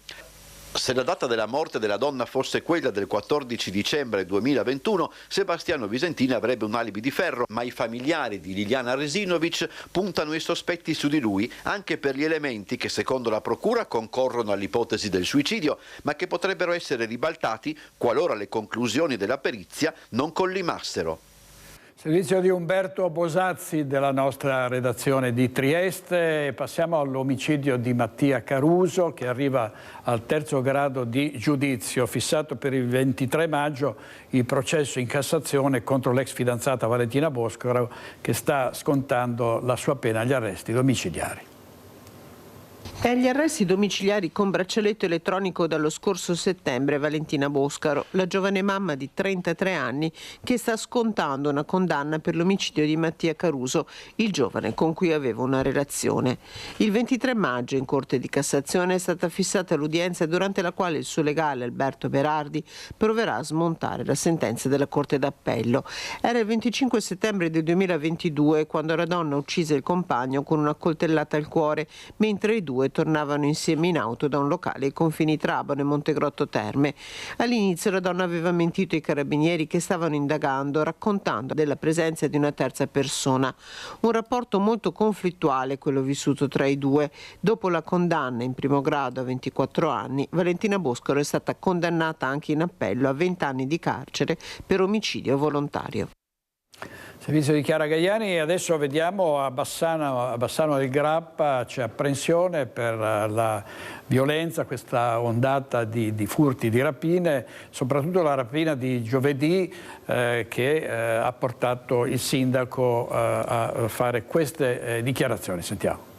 Se la data della morte della donna fosse quella del 14 dicembre 2021, Sebastiano Visentin avrebbe un alibi di ferro, ma i familiari di Liliana Resinovic puntano i sospetti su di lui anche per gli elementi che secondo la procura concorrono all'ipotesi del suicidio, ma che potrebbero essere ribaltati qualora le conclusioni della perizia non collimassero. Servizio di Umberto Bosazzi della nostra redazione di Trieste. Passiamo all'omicidio di Mattia Caruso che arriva al 3° grado di giudizio. Fissato per il 23 maggio il processo in Cassazione contro l'ex fidanzata Valentina Boscaro che sta scontando la sua pena agli arresti domiciliari. È agli arresti domiciliari con braccialetto elettronico dallo scorso settembre Valentina Boscaro, la giovane mamma di 33 anni che sta scontando una condanna per l'omicidio di Mattia Caruso, il giovane con cui aveva una relazione. Il 23 maggio in Corte di Cassazione è stata fissata l'udienza durante la quale il suo legale Alberto Berardi proverà a smontare la sentenza della Corte d'Appello. Era il 25 settembre del 2022 quando la donna uccise il compagno con una coltellata al cuore, mentre i due tornavano insieme in auto da un locale ai confini tra Abano e Montegrotto Terme. All'inizio la donna aveva mentito ai carabinieri che stavano indagando, raccontando della presenza di una terza persona. Un rapporto molto conflittuale quello vissuto tra i due. Dopo la condanna in primo grado a 24 anni, Valentina Boscaro è stata condannata anche in appello a 20 anni di carcere per omicidio volontario. Servizio di Chiara Gaiani. Adesso vediamo a Bassano del Grappa c'è apprensione per la violenza, questa ondata di furti, di rapine, soprattutto la rapina di giovedì che ha portato il sindaco a fare queste dichiarazioni. Sentiamo.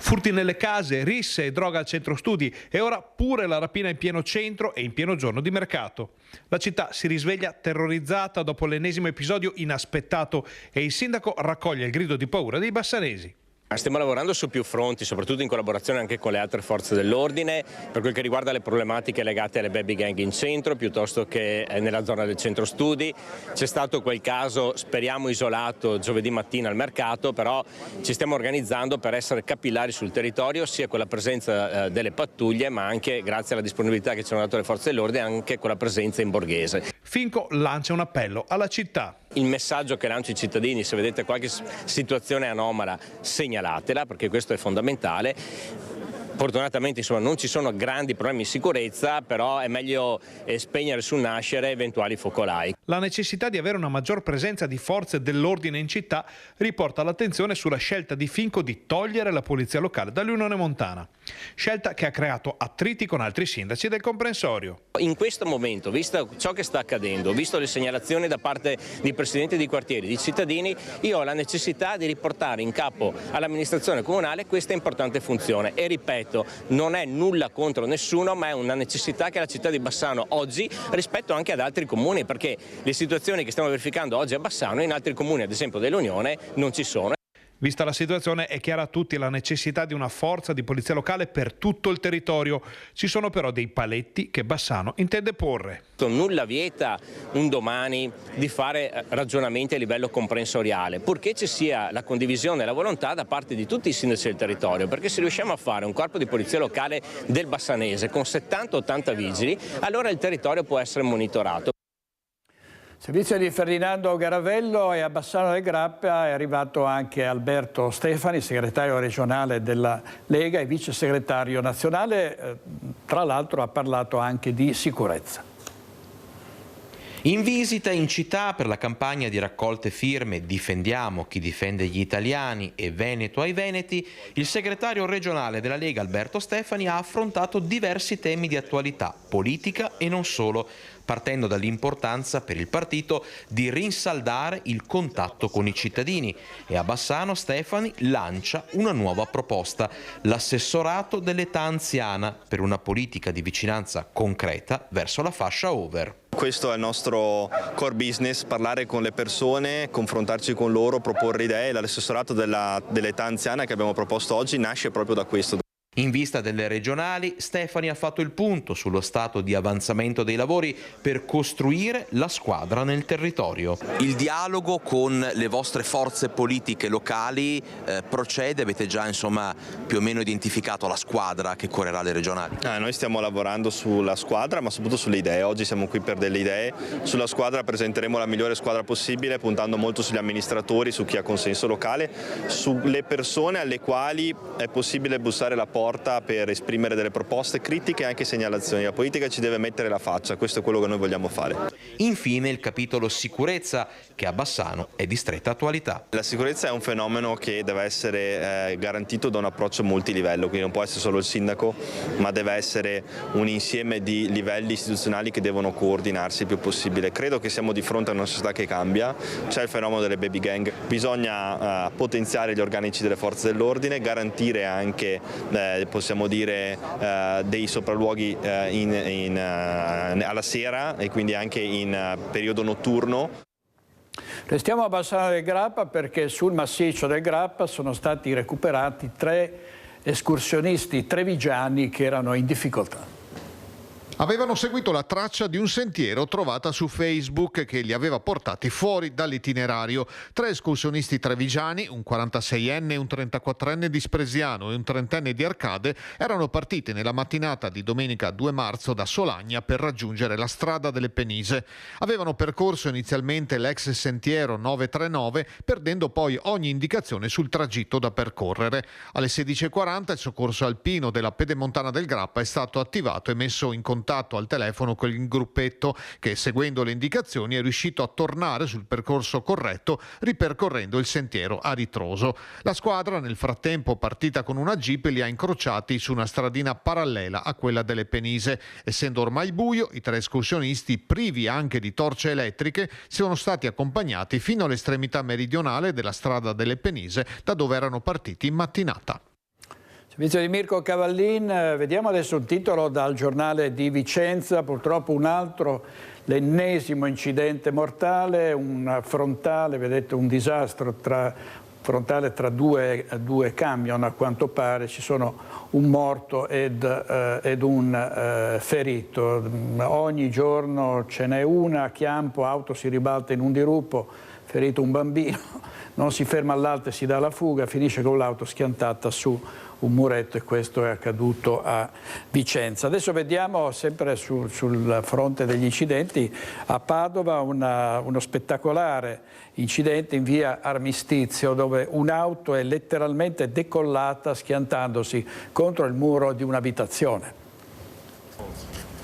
Furti nelle case, risse e droga al centro studi e ora pure la rapina in pieno centro e in pieno giorno di mercato. La città si risveglia terrorizzata dopo l'ennesimo episodio inaspettato e il sindaco raccoglie il grido di paura dei bassanesi. Stiamo lavorando su più fronti, soprattutto in collaborazione anche con le altre forze dell'ordine, per quel che riguarda le problematiche legate alle baby gang in centro, piuttosto che nella zona del centro studi. C'è stato quel caso, speriamo isolato, giovedì mattina al mercato, però ci stiamo organizzando per essere capillari sul territorio, sia con la presenza delle pattuglie, ma anche, grazie alla disponibilità che ci hanno dato le forze dell'ordine, anche con la presenza in borghese. Finco lancia un appello alla città. Il messaggio che lancio ai cittadini: se vedete qualche situazione anomala segnalatela, perché questo è fondamentale. Fortunatamente non ci sono grandi problemi di sicurezza, però è meglio spegnere sul nascere eventuali focolai. La necessità di avere una maggior presenza di forze dell'ordine in città riporta l'attenzione sulla scelta di Finco di togliere la polizia locale dall'Unione Montana. Scelta che ha creato attriti con altri sindaci del comprensorio. In questo momento, visto ciò che sta accadendo, visto le segnalazioni da parte di presidenti di quartieri, di cittadini, io ho la necessità di riportare in capo all'amministrazione comunale questa importante funzione e ripeto, non è nulla contro nessuno, ma è una necessità che la città di Bassano oggi, rispetto anche ad altri comuni, perché le situazioni che stiamo verificando oggi a Bassano in altri comuni, ad esempio dell'Unione, non ci sono. Vista la situazione è chiara a tutti la necessità di una forza di polizia locale per tutto il territorio. Ci sono però dei paletti che Bassano intende porre. Nulla vieta un domani di fare ragionamenti a livello comprensoriale, purché ci sia la condivisione e la volontà da parte di tutti i sindaci del territorio, perché se riusciamo a fare un corpo di polizia locale del Bassanese con 70-80 vigili, allora il territorio può essere monitorato. Servizio di Ferdinando Garavello e a Bassano del Grappa è arrivato anche Alberto Stefani, segretario regionale della Lega e vice segretario nazionale. Tra l'altro ha parlato anche di sicurezza. In visita in città per la campagna di raccolte firme Difendiamo chi difende gli italiani e Veneto ai Veneti, il segretario regionale della Lega Alberto Stefani ha affrontato diversi temi di attualità politica e non solo, partendo dall'importanza per il partito di rinsaldare il contatto con i cittadini, e a Bassano Stefani lancia una nuova proposta, l'assessorato dell'età anziana, per una politica di vicinanza concreta verso la fascia over. Questo è il nostro core business, parlare con le persone, confrontarci con loro, proporre idee. L'assessorato dell'età anziana che abbiamo proposto oggi nasce proprio da questo. In vista delle regionali, Stefani ha fatto il punto sullo stato di avanzamento dei lavori per costruire la squadra nel territorio. Il dialogo con le vostre forze politiche locali procede? Avete già più o meno identificato la squadra che correrà le regionali? Noi stiamo lavorando sulla squadra, ma soprattutto sulle idee. Oggi siamo qui per delle idee. Sulla squadra presenteremo la migliore squadra possibile, puntando molto sugli amministratori, su chi ha consenso locale, sulle persone alle quali è possibile bussare la porta per esprimere delle proposte, critiche e anche segnalazioni. La politica ci deve mettere la faccia, questo è quello che noi vogliamo fare. Infine il capitolo sicurezza, che a Bassano è di stretta attualità. La sicurezza è un fenomeno che deve essere garantito da un approccio multilivello, quindi non può essere solo il sindaco, ma deve essere un insieme di livelli istituzionali che devono coordinarsi il più possibile. Credo che siamo di fronte a una società che cambia, c'è il fenomeno delle baby gang, bisogna potenziare gli organici delle forze dell'ordine, garantire anche possiamo dire dei sopralluoghi alla sera e quindi anche in periodo notturno. Restiamo a Bassano del Grappa perché sul massiccio del Grappa sono stati recuperati 3 escursionisti trevigiani che erano in difficoltà. Avevano seguito la traccia di un sentiero trovata su Facebook che li aveva portati fuori dall'itinerario. 3 escursionisti trevigiani, un 46enne, un 34enne di Spresiano e un 30enne di Arcade, erano partiti nella mattinata di domenica 2 marzo da Solagna per raggiungere la strada delle Penise. Avevano percorso inizialmente l'ex sentiero 939, perdendo poi ogni indicazione sul tragitto da percorrere. Alle 16:40 il soccorso alpino della Pedemontana del Grappa è stato attivato e messo in contatto al telefono con il gruppetto che, seguendo le indicazioni, è riuscito a tornare sul percorso corretto ripercorrendo il sentiero a ritroso. La squadra nel frattempo, partita con una jeep, li ha incrociati su una stradina parallela a quella delle Penise. Essendo ormai buio, i 3 escursionisti, privi anche di torce elettriche, sono stati accompagnati fino all'estremità meridionale della strada delle Penise, da dove erano partiti in mattinata. Servizio di Mirko Cavallin, vediamo adesso un titolo dal giornale di Vicenza, purtroppo un altro, l'ennesimo incidente mortale, un frontale, vedete un disastro frontale tra due camion a quanto pare, ci sono un morto ed un ferito. Ogni giorno ce n'è una a Chiampo, auto si ribalta in un diruppo, ferito un bambino, non si ferma all'alto e si dà la fuga, finisce con l'auto schiantata su un muretto, e questo è accaduto a Vicenza. Adesso vediamo sempre sul fronte degli incidenti a Padova uno spettacolare incidente in via Armistizio, dove un'auto è letteralmente decollata schiantandosi contro il muro di un'abitazione.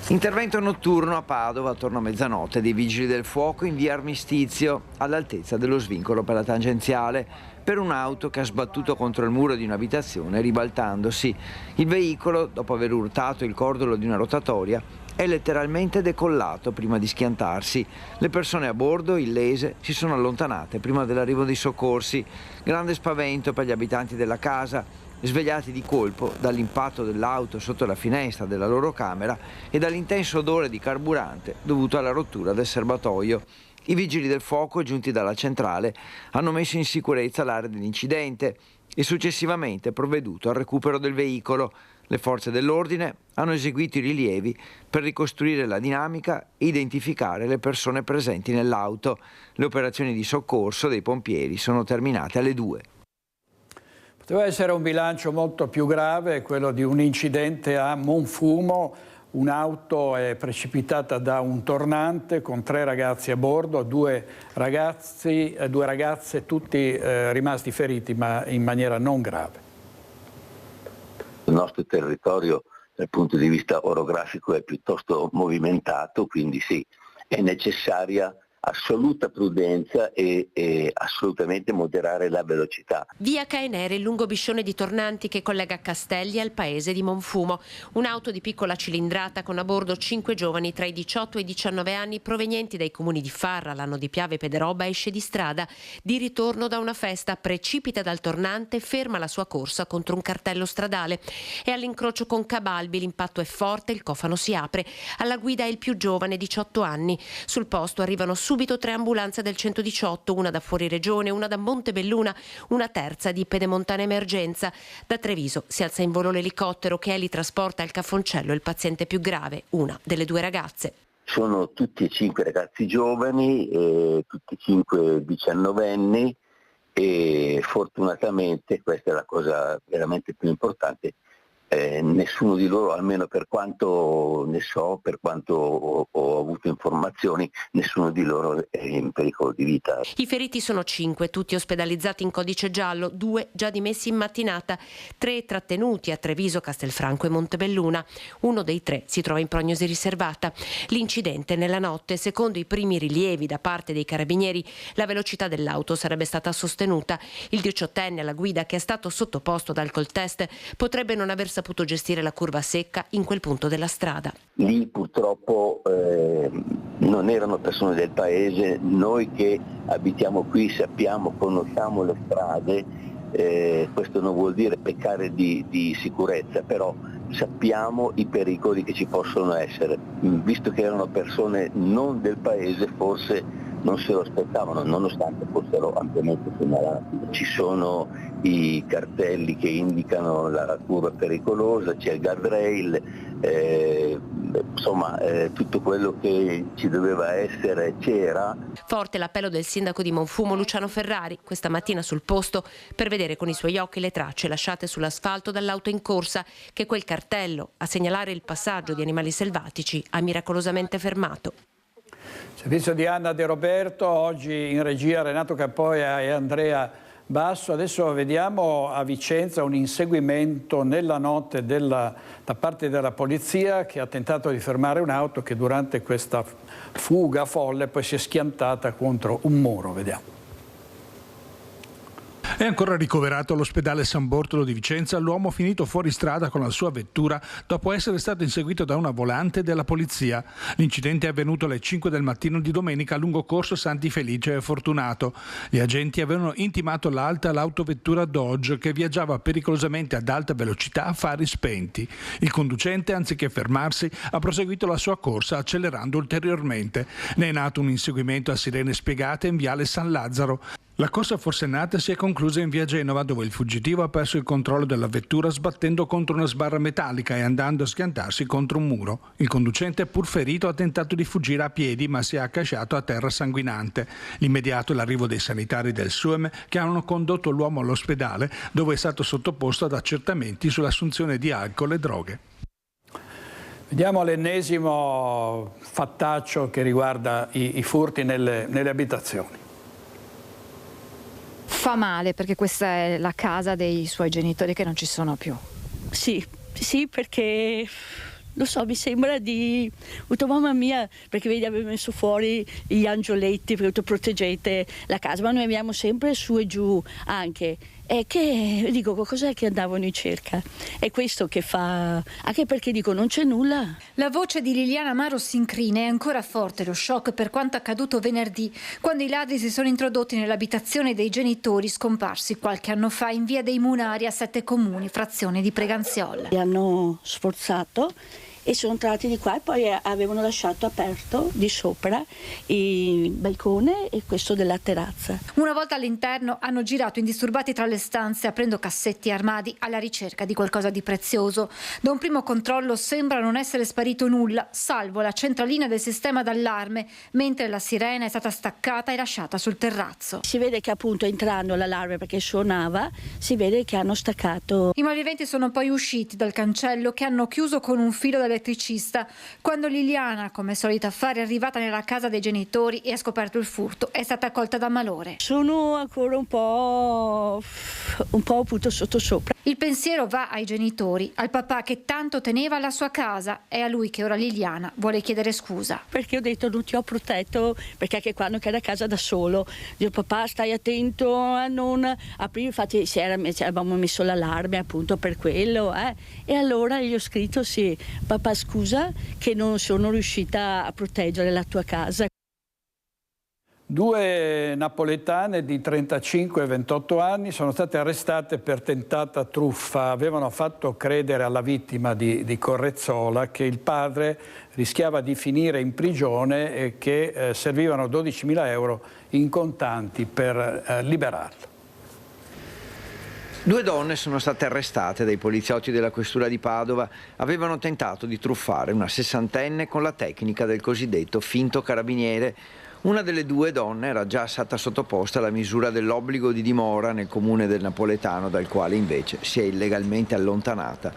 Intervento notturno a Padova attorno a mezzanotte dei Vigili del Fuoco in via Armistizio, all'altezza dello svincolo per la tangenziale, per un'auto che ha sbattuto contro il muro di un'abitazione ribaltandosi. Il veicolo, dopo aver urtato il cordolo di una rotatoria, è letteralmente decollato prima di schiantarsi. Le persone a bordo, illese, si sono allontanate prima dell'arrivo dei soccorsi. Grande spavento per gli abitanti della casa, svegliati di colpo dall'impatto dell'auto sotto la finestra della loro camera e dall'intenso odore di carburante dovuto alla rottura del serbatoio. I vigili del fuoco, giunti dalla centrale, hanno messo in sicurezza l'area dell'incidente e successivamente provveduto al recupero del veicolo. Le forze dell'ordine hanno eseguito i rilievi per ricostruire la dinamica e identificare le persone presenti nell'auto. Le operazioni di soccorso dei pompieri sono terminate alle 2. Poteva essere un bilancio molto più grave, quello di un incidente a Monfumo. Un'auto è precipitata da un tornante con 3 ragazzi a bordo, 2 ragazze, tutti rimasti feriti ma in maniera non grave. Il nostro territorio dal punto di vista orografico è piuttosto movimentato, quindi sì, è necessaria assoluta prudenza e assolutamente moderare la velocità. Via Caenere, il lungo biscione di Tornanti che collega Castelli al paese di Monfumo. Un'auto di piccola cilindrata con a bordo 5 giovani tra i 18 e i 19 anni provenienti dai comuni di Farra, Lano di Piave e Pederoba esce di strada. Di ritorno da una festa precipita dal tornante, ferma la sua corsa contro un cartello stradale. E all'incrocio con Cabalbi l'impatto è forte, il cofano si apre. Alla guida è il più giovane, 18 anni. Sul posto arrivano subito 3 ambulanze del 118, una da fuori regione, una da Montebelluna, una terza di Pedemontana Emergenza. Da Treviso si alza in volo l'elicottero che elitrasporta al Cafoncello il paziente più grave, una delle 2 ragazze. Sono tutti e 5 ragazzi giovani, tutti e 5 diciannovenni e fortunatamente, questa è la cosa veramente più importante, nessuno di loro, almeno per quanto ne so, per quanto ho avuto informazioni, nessuno di loro è in pericolo di vita. I feriti sono 5, tutti ospedalizzati in codice giallo, 2 già dimessi in mattinata, 3 trattenuti a Treviso, Castelfranco e Montebelluna. Uno dei 3 si trova in prognosi riservata. L'incidente nella notte, secondo i primi rilievi da parte dei carabinieri, la velocità dell'auto sarebbe stata sostenuta. Il 18enne alla guida, che è stato sottoposto ad alcol test, potrebbe non aver saputo gestire la curva secca in quel punto della strada. Lì purtroppo non erano persone del paese, noi che abitiamo qui sappiamo, conosciamo le strade, questo non vuol dire peccare di sicurezza, però sappiamo i pericoli che ci possono essere. Visto che erano persone non del paese, forse non se lo aspettavano, nonostante fossero ampiamente segnalati. Ci sono i cartelli che indicano la curva pericolosa, c'è il guardrail, insomma tutto quello che ci doveva essere c'era. Forte l'appello del sindaco di Monfumo Luciano Ferrari, questa mattina sul posto, per vedere con i suoi occhi le tracce lasciate sull'asfalto dall'auto in corsa, che quel cartello a segnalare il passaggio di animali selvatici ha miracolosamente fermato. Servizio di Anna De Roberto, oggi in regia Renato Capoia e Andrea Basso. Adesso vediamo a Vicenza un inseguimento nella notte da parte della polizia, che ha tentato di fermare un'auto che durante questa fuga folle poi si è schiantata contro un muro. Vediamo. È ancora ricoverato all'ospedale San Bortolo di Vicenza l'uomo finito fuori strada con la sua vettura dopo essere stato inseguito da una volante della polizia. L'incidente è avvenuto alle 5 del mattino di domenica lungo corso Santi Felice e Fortunato. Gli agenti avevano intimato l'autovettura Dodge che viaggiava pericolosamente ad alta velocità a fari spenti. Il conducente, anziché fermarsi, ha proseguito la sua corsa accelerando ulteriormente. Ne è nato un inseguimento a sirene spiegate in viale San Lazzaro. La corsa forsennata si è conclusa in via Genova, dove il fuggitivo ha perso il controllo della vettura sbattendo contro una sbarra metallica e andando a schiantarsi contro un muro. Il conducente, pur ferito, ha tentato di fuggire a piedi ma si è accasciato a terra sanguinante. L'immediato l'arrivo dei sanitari del SUEM che hanno condotto l'uomo all'ospedale, dove è stato sottoposto ad accertamenti sull'assunzione di alcol e droghe. Vediamo l'ennesimo fattaccio che riguarda i furti nelle abitazioni. Fa male perché questa è la casa dei suoi genitori che non ci sono più. Sì, perché lo so, mi sembra di mamma mia, perché vedi avevo messo fuori gli angioletti perché proteggete la casa, ma noi abbiamo sempre su e giù anche. E che dico, cos'è che andavano in cerca? È questo che fa, anche perché dico non c'è nulla. La voce di Liliana Maro si incrina, è ancora forte lo shock per quanto accaduto venerdì, quando i ladri si sono introdotti nell'abitazione dei genitori scomparsi qualche anno fa in via dei Munari a 7 Comuni, frazione di Preganziola. Li hanno sforzato e sono entrati di qua e poi avevano lasciato aperto di sopra il balcone e questo della terrazza. Una volta all'interno hanno girato indisturbati tra le stanze aprendo cassetti e armadi alla ricerca di qualcosa di prezioso. Da un primo controllo sembra non essere sparito nulla, salvo la centralina del sistema d'allarme, mentre la sirena è stata staccata e lasciata sul terrazzo. Si vede che appunto entrando l'allarme perché suonava, si vede che hanno staccato. I malviventi sono poi usciti dal cancello che hanno chiuso con un filo dall'elettricista quando Liliana, come è solita fare, è arrivata nella casa dei genitori e ha scoperto il furto. È stata colta da malore. Sono ancora un po' appunto sotto sopra. Il pensiero va ai genitori, al papà che tanto teneva alla sua casa, è a lui che ora Liliana vuole chiedere scusa. Perché ho detto non ti ho protetto, perché anche quando era a casa da solo, dico papà stai attento a non aprire, infatti avevamo messo l'allarme appunto per quello, e allora gli ho scritto sì, papà scusa che non sono riuscita a proteggere la tua casa. 2 napoletane di 35 e 28 anni sono state arrestate per tentata truffa. Avevano fatto credere alla vittima di Correzzola che il padre rischiava di finire in prigione e che servivano 12.000 euro in contanti per liberarlo. 2 donne sono state arrestate dai poliziotti della questura di Padova. Avevano tentato di truffare una 60enne con la tecnica del cosiddetto finto carabiniere. Una delle 2 donne era già stata sottoposta alla misura dell'obbligo di dimora nel comune del Napoletano, dal quale invece si è illegalmente allontanata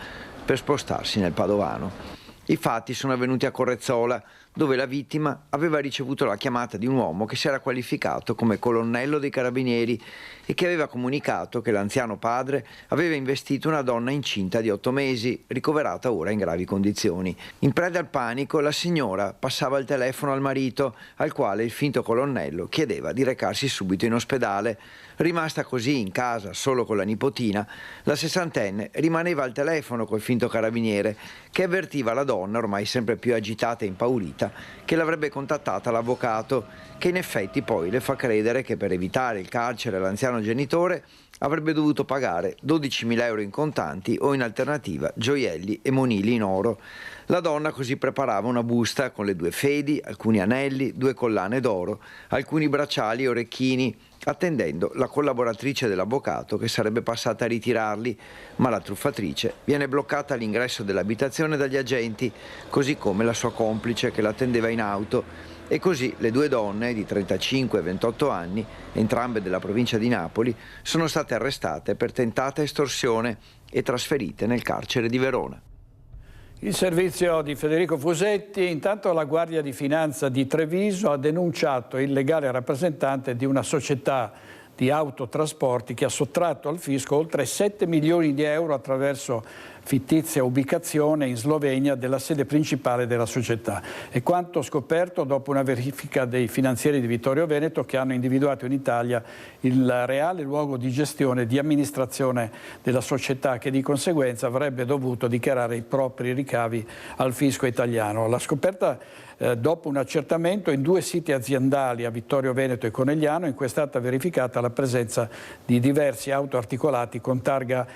per spostarsi nel Padovano. I fatti sono avvenuti a Correzzola, dove la vittima aveva ricevuto la chiamata di un uomo che si era qualificato come colonnello dei carabinieri e che aveva comunicato che l'anziano padre aveva investito una donna incinta di 8 mesi, ricoverata ora in gravi condizioni. In preda al panico, la signora passava il telefono al marito, al quale il finto colonnello chiedeva di recarsi subito in ospedale. Rimasta così in casa solo con la nipotina, la 60enne rimaneva al telefono col finto carabiniere che avvertiva la donna, ormai sempre più agitata e impaurita, che l'avrebbe contattata l'avvocato, che in effetti poi le fa credere che per evitare il carcere all'anziano genitore avrebbe dovuto pagare 12.000 euro in contanti o in alternativa gioielli e monili in oro. La donna così preparava una busta con le 2 fedi, alcuni anelli, 2 collane d'oro, alcuni bracciali e orecchini, attendendo la collaboratrice dell'avvocato che sarebbe passata a ritirarli, ma la truffatrice viene bloccata all'ingresso dell'abitazione dagli agenti, così come la sua complice che l'attendeva in auto. E così le 2 donne di 35 e 28 anni, entrambe della provincia di Napoli, sono state arrestate per tentata estorsione e trasferite nel carcere di Verona. Il servizio di Federico Fusetti. Intanto la Guardia di Finanza di Treviso ha denunciato il legale rappresentante di una società di autotrasporti che ha sottratto al fisco oltre 7 milioni di euro attraverso fittizia ubicazione in Slovenia della sede principale della società. È quanto scoperto dopo una verifica dei finanzieri di Vittorio Veneto che hanno individuato in Italia il reale luogo di gestione e di amministrazione della società, che di conseguenza avrebbe dovuto dichiarare i propri ricavi al fisco italiano. La scoperta dopo un accertamento in 2 siti aziendali a Vittorio Veneto e Conegliano, in cui è stata verificata la presenza di diversi auto articolati con targa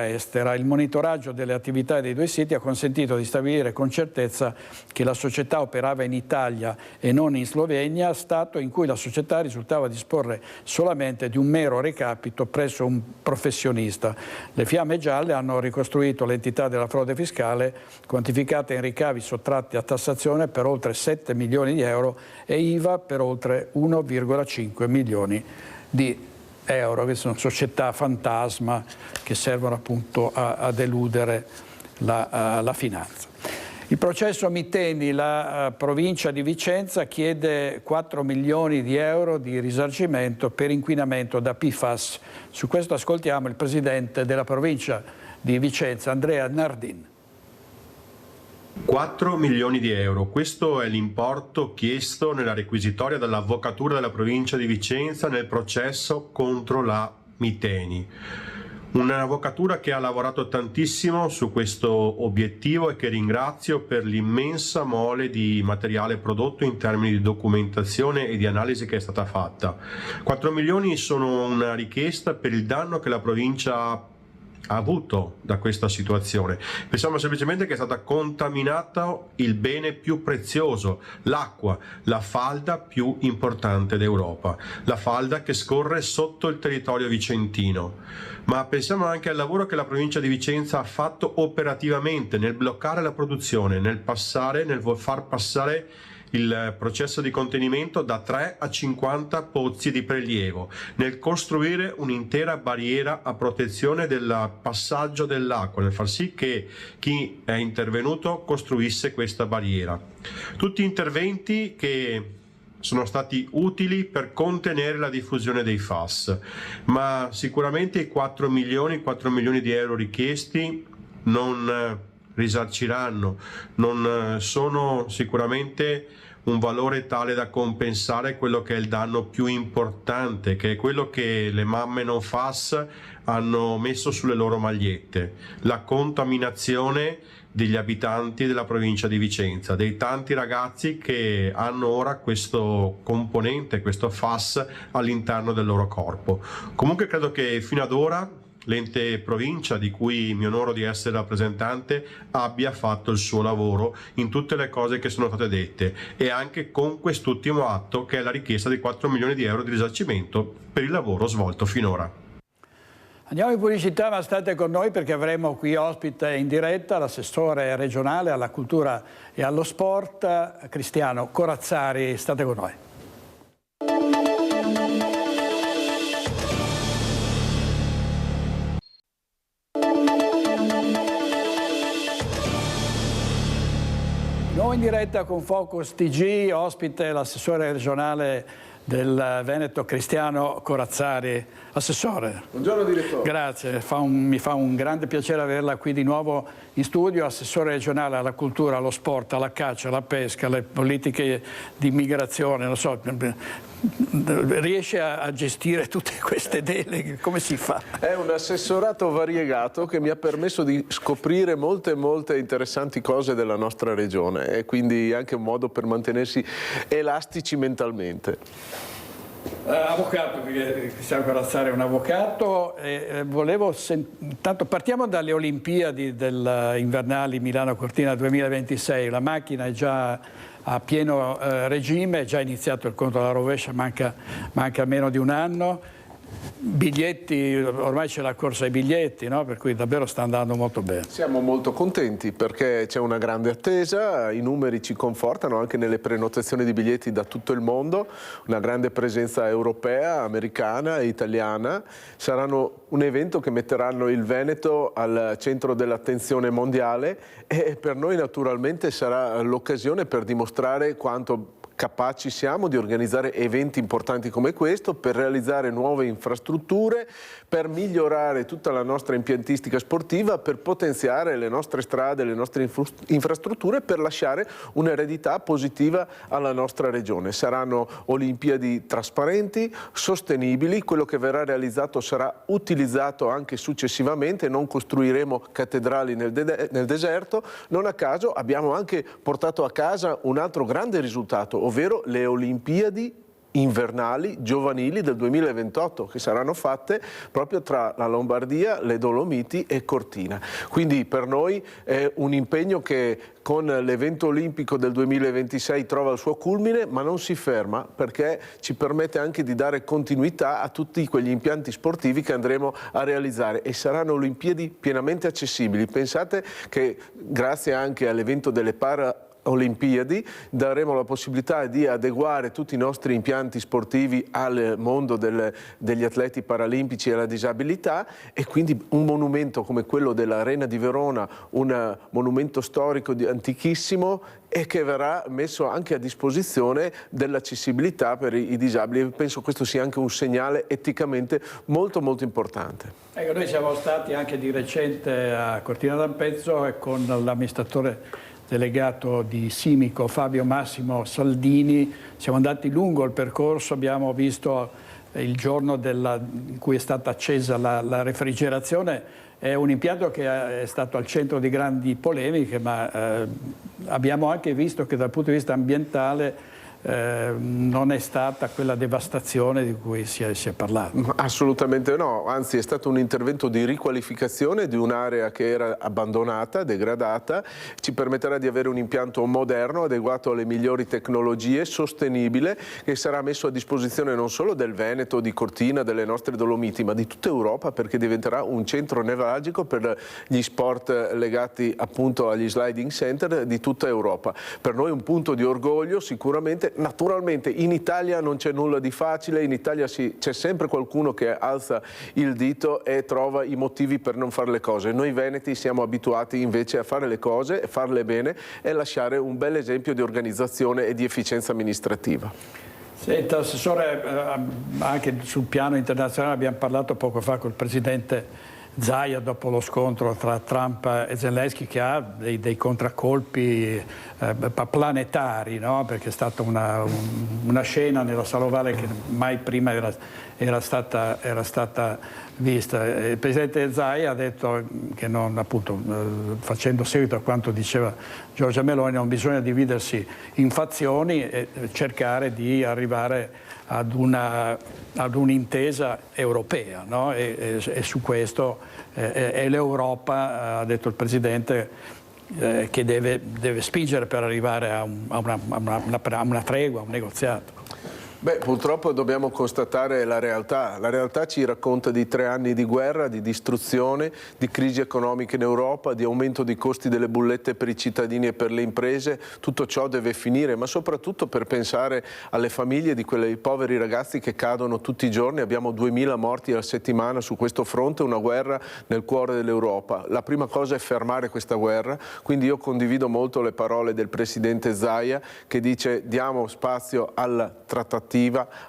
estera. Il monitoraggio delle attività dei 2 siti ha consentito di stabilire con certezza che la società operava in Italia e non in Slovenia, stato in cui la società risultava disporre solamente di un mero recapito presso un professionista. Le fiamme gialle hanno ricostruito l'entità della frode fiscale, quantificata in ricavi sottratti a tassazione per oltre 7 milioni di euro e IVA per oltre 1,5 milioni di euro. Queste sono società fantasma che servono appunto ad eludere la finanza. Il processo Miteni, la provincia di Vicenza chiede 4 milioni di euro di risarcimento per inquinamento da PFAS. Su questo ascoltiamo il presidente della provincia di Vicenza, Andrea Nardin. 4 milioni di euro, questo è l'importo chiesto nella requisitoria dall'Avvocatura della provincia di Vicenza nel processo contro la Miteni. Un'avvocatura che ha lavorato tantissimo su questo obiettivo e che ringrazio per l'immensa mole di materiale prodotto in termini di documentazione e di analisi che è stata fatta. 4 milioni sono una richiesta per il danno che la provincia ha avuto da questa situazione. Pensiamo semplicemente che è stata contaminata il bene più prezioso, l'acqua, la falda più importante d'Europa, la falda che scorre sotto il territorio vicentino. Ma pensiamo anche al lavoro che la provincia di Vicenza ha fatto operativamente nel bloccare la produzione, nel far passare il processo di contenimento da 3 a 50 pozzi di prelievo, nel costruire un'intera barriera a protezione del passaggio dell'acqua, nel far sì che chi è intervenuto costruisse questa barriera. Tutti interventi che sono stati utili per contenere la diffusione dei FAS, ma sicuramente i 4 milioni di euro richiesti non risarciranno, non sono sicuramente un valore tale da compensare quello che è il danno più importante, che è quello che le mamme non FAS hanno messo sulle loro magliette: la contaminazione degli abitanti della provincia di Vicenza, dei tanti ragazzi che hanno ora questo componente, questo FAS all'interno del loro corpo. Comunque credo che fino ad ora l'ente provincia, di cui mi onoro di essere rappresentante, abbia fatto il suo lavoro in tutte le cose che sono state dette, e anche con quest'ultimo atto, che è la richiesta di 4 milioni di euro di risarcimento per il lavoro svolto finora. Andiamo in pubblicità, ma state con noi perché avremo qui ospite in diretta l'assessore regionale alla cultura e allo sport, Cristiano Corazzari. State con noi. Nuovo in diretta con Focus TG, ospite l'assessore regionale del Veneto, Cristiano Corazzari. Assessore. Buongiorno direttore. Grazie, mi fa un grande piacere averla qui di nuovo in studio, assessore regionale alla cultura, allo sport, alla caccia, alla pesca, alle politiche di immigrazione, non so, riesce a gestire tutte queste deleghe, come si fa? È un assessorato variegato che mi ha permesso di scoprire molte interessanti cose della nostra regione, e quindi anche un modo per mantenersi elastici mentalmente. Avvocato, perché Cristiano Corazzari è un avvocato, e volevo intanto partiamo dalle Olimpiadi invernali Milano-Cortina 2026. La macchina è già a pieno regime, è già iniziato il conto alla rovescia, manca meno di un anno. Biglietti, ormai c'è la corsa ai biglietti, no? Per cui davvero sta andando molto bene. Siamo molto contenti perché c'è una grande attesa, i numeri ci confortano anche nelle prenotazioni di biglietti da tutto il mondo, una grande presenza europea, americana e italiana. Saranno un evento che metteranno il Veneto al centro dell'attenzione mondiale, e per noi naturalmente sarà l'occasione per dimostrare quanto capaci siamo di organizzare eventi importanti come questo, per realizzare nuove infrastrutture, per migliorare tutta la nostra impiantistica sportiva, per potenziare le nostre strade, le nostre infrastrutture, per lasciare un'eredità positiva alla nostra regione. Saranno Olimpiadi trasparenti, sostenibili, quello che verrà realizzato sarà utilizzato anche successivamente, non costruiremo cattedrali nel deserto. Non a caso abbiamo anche portato a casa un altro grande risultato, ovvero le Olimpiadi invernali giovanili del 2028, che saranno fatte proprio tra la Lombardia, le Dolomiti e Cortina. Quindi per noi è un impegno che con l'evento olimpico del 2026 trova il suo culmine, ma non si ferma, perché ci permette anche di dare continuità a tutti quegli impianti sportivi che andremo a realizzare, e saranno Olimpiadi pienamente accessibili. Pensate che grazie anche all'evento delle Olimpiadi daremo la possibilità di adeguare tutti i nostri impianti sportivi al mondo degli atleti paralimpici e alla disabilità, e quindi un monumento come quello dell'Arena di Verona, un monumento storico antichissimo, e che verrà messo anche a disposizione dell'accessibilità per i disabili. Penso questo sia anche un segnale eticamente molto importante. Ecco, noi siamo stati anche di recente a Cortina d'Ampezzo e con l'amministratore delegato di Simico, Fabio Massimo Saldini, siamo andati lungo il percorso, abbiamo visto il giorno in cui è stata accesa la refrigerazione. È un impianto che è stato al centro di grandi polemiche, ma abbiamo anche visto che dal punto di vista ambientale non è stata quella devastazione di cui si è parlato. Assolutamente no, anzi è stato un intervento di riqualificazione di un'area che era abbandonata, degradata, ci permetterà di avere un impianto moderno, adeguato alle migliori tecnologie, sostenibile, che sarà messo a disposizione non solo del Veneto, di Cortina, delle nostre Dolomiti, ma di tutta Europa, perché diventerà un centro nevralgico per gli sport legati appunto agli sliding center di tutta Europa. Per noi un punto di orgoglio sicuramente, naturalmente in Italia non c'è nulla di facile, in Italia c'è sempre qualcuno che alza il dito e trova i motivi per non fare le cose. Noi veneti siamo abituati invece a fare le cose, a farle bene e lasciare un bel esempio di organizzazione e di efficienza amministrativa. Senta, Assessore, anche sul piano internazionale abbiamo parlato poco fa col Presidente Zaia dopo lo scontro tra Trump e Zelensky, che ha dei contraccolpi planetari, no? Perché è stata una scena nella sala ovale che mai prima era stata vista. Il Presidente Zaia ha detto che non, appunto, facendo seguito a quanto diceva Giorgia Meloni, non bisogna dividersi in fazioni e cercare di arrivare ad un'intesa europea, no? E su questo è l'Europa, ha detto il Presidente, che deve spingere per arrivare a una tregua, a un negoziato. Beh, purtroppo dobbiamo constatare la realtà. La realtà ci racconta di 3 anni di guerra, di distruzione, di crisi economica in Europa, di aumento dei costi delle bollette per i cittadini e per le imprese. Tutto ciò deve finire, ma soprattutto per pensare alle famiglie di quei poveri ragazzi che cadono tutti i giorni. Abbiamo 2000 morti a settimana su questo fronte, una guerra nel cuore dell'Europa. La prima cosa è fermare questa guerra, quindi io condivido molto le parole del Presidente Zaia che dice: diamo spazio alla trattativa,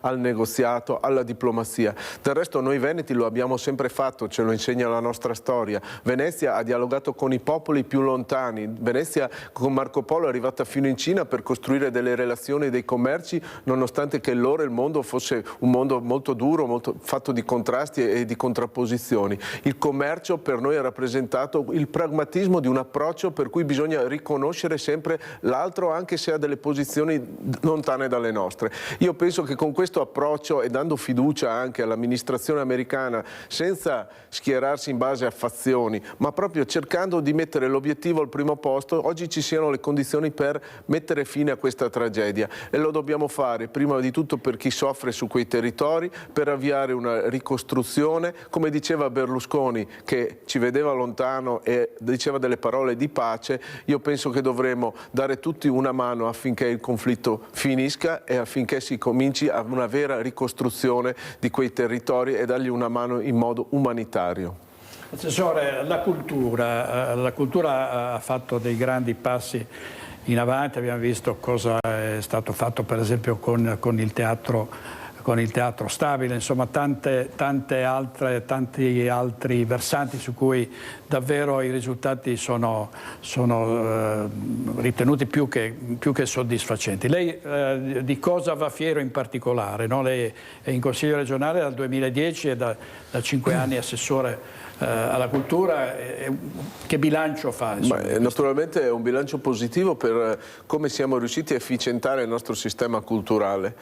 al negoziato, alla diplomazia. Del resto noi veneti lo abbiamo sempre fatto, ce lo insegna la nostra storia. Venezia ha dialogato con i popoli più lontani, Venezia con Marco Polo è arrivata fino in Cina per costruire delle relazioni, dei commerci, nonostante che loro il mondo fosse un mondo molto duro, molto fatto di contrasti e di contrapposizioni. Il commercio per noi ha rappresentato il pragmatismo di un approccio per cui bisogna riconoscere sempre l'altro anche se ha delle posizioni lontane dalle nostre. Io penso che con questo approccio e dando fiducia anche all'amministrazione americana, senza schierarsi in base a fazioni, ma proprio cercando di mettere l'obiettivo al primo posto, oggi ci siano le condizioni per mettere fine a questa tragedia e lo dobbiamo fare prima di tutto per chi soffre su quei territori, per avviare una ricostruzione, come diceva Berlusconi che ci vedeva lontano e diceva delle parole di pace. Io penso che dovremo dare tutti una mano affinché il conflitto finisca e affinché si cominci a una vera ricostruzione di quei territori e dargli una mano in modo umanitario. Assessore, la cultura ha fatto dei grandi passi in avanti, abbiamo visto cosa è stato fatto per esempio con il teatro stabile, insomma tanti altri versanti su cui davvero i risultati sono ritenuti più che soddisfacenti. Lei di cosa va fiero in particolare? No? Lei è in Consiglio regionale dal 2010 e da 5 anni assessore alla cultura. Che bilancio fa? Naturalmente è un bilancio positivo per come siamo riusciti a efficientare il nostro sistema culturale.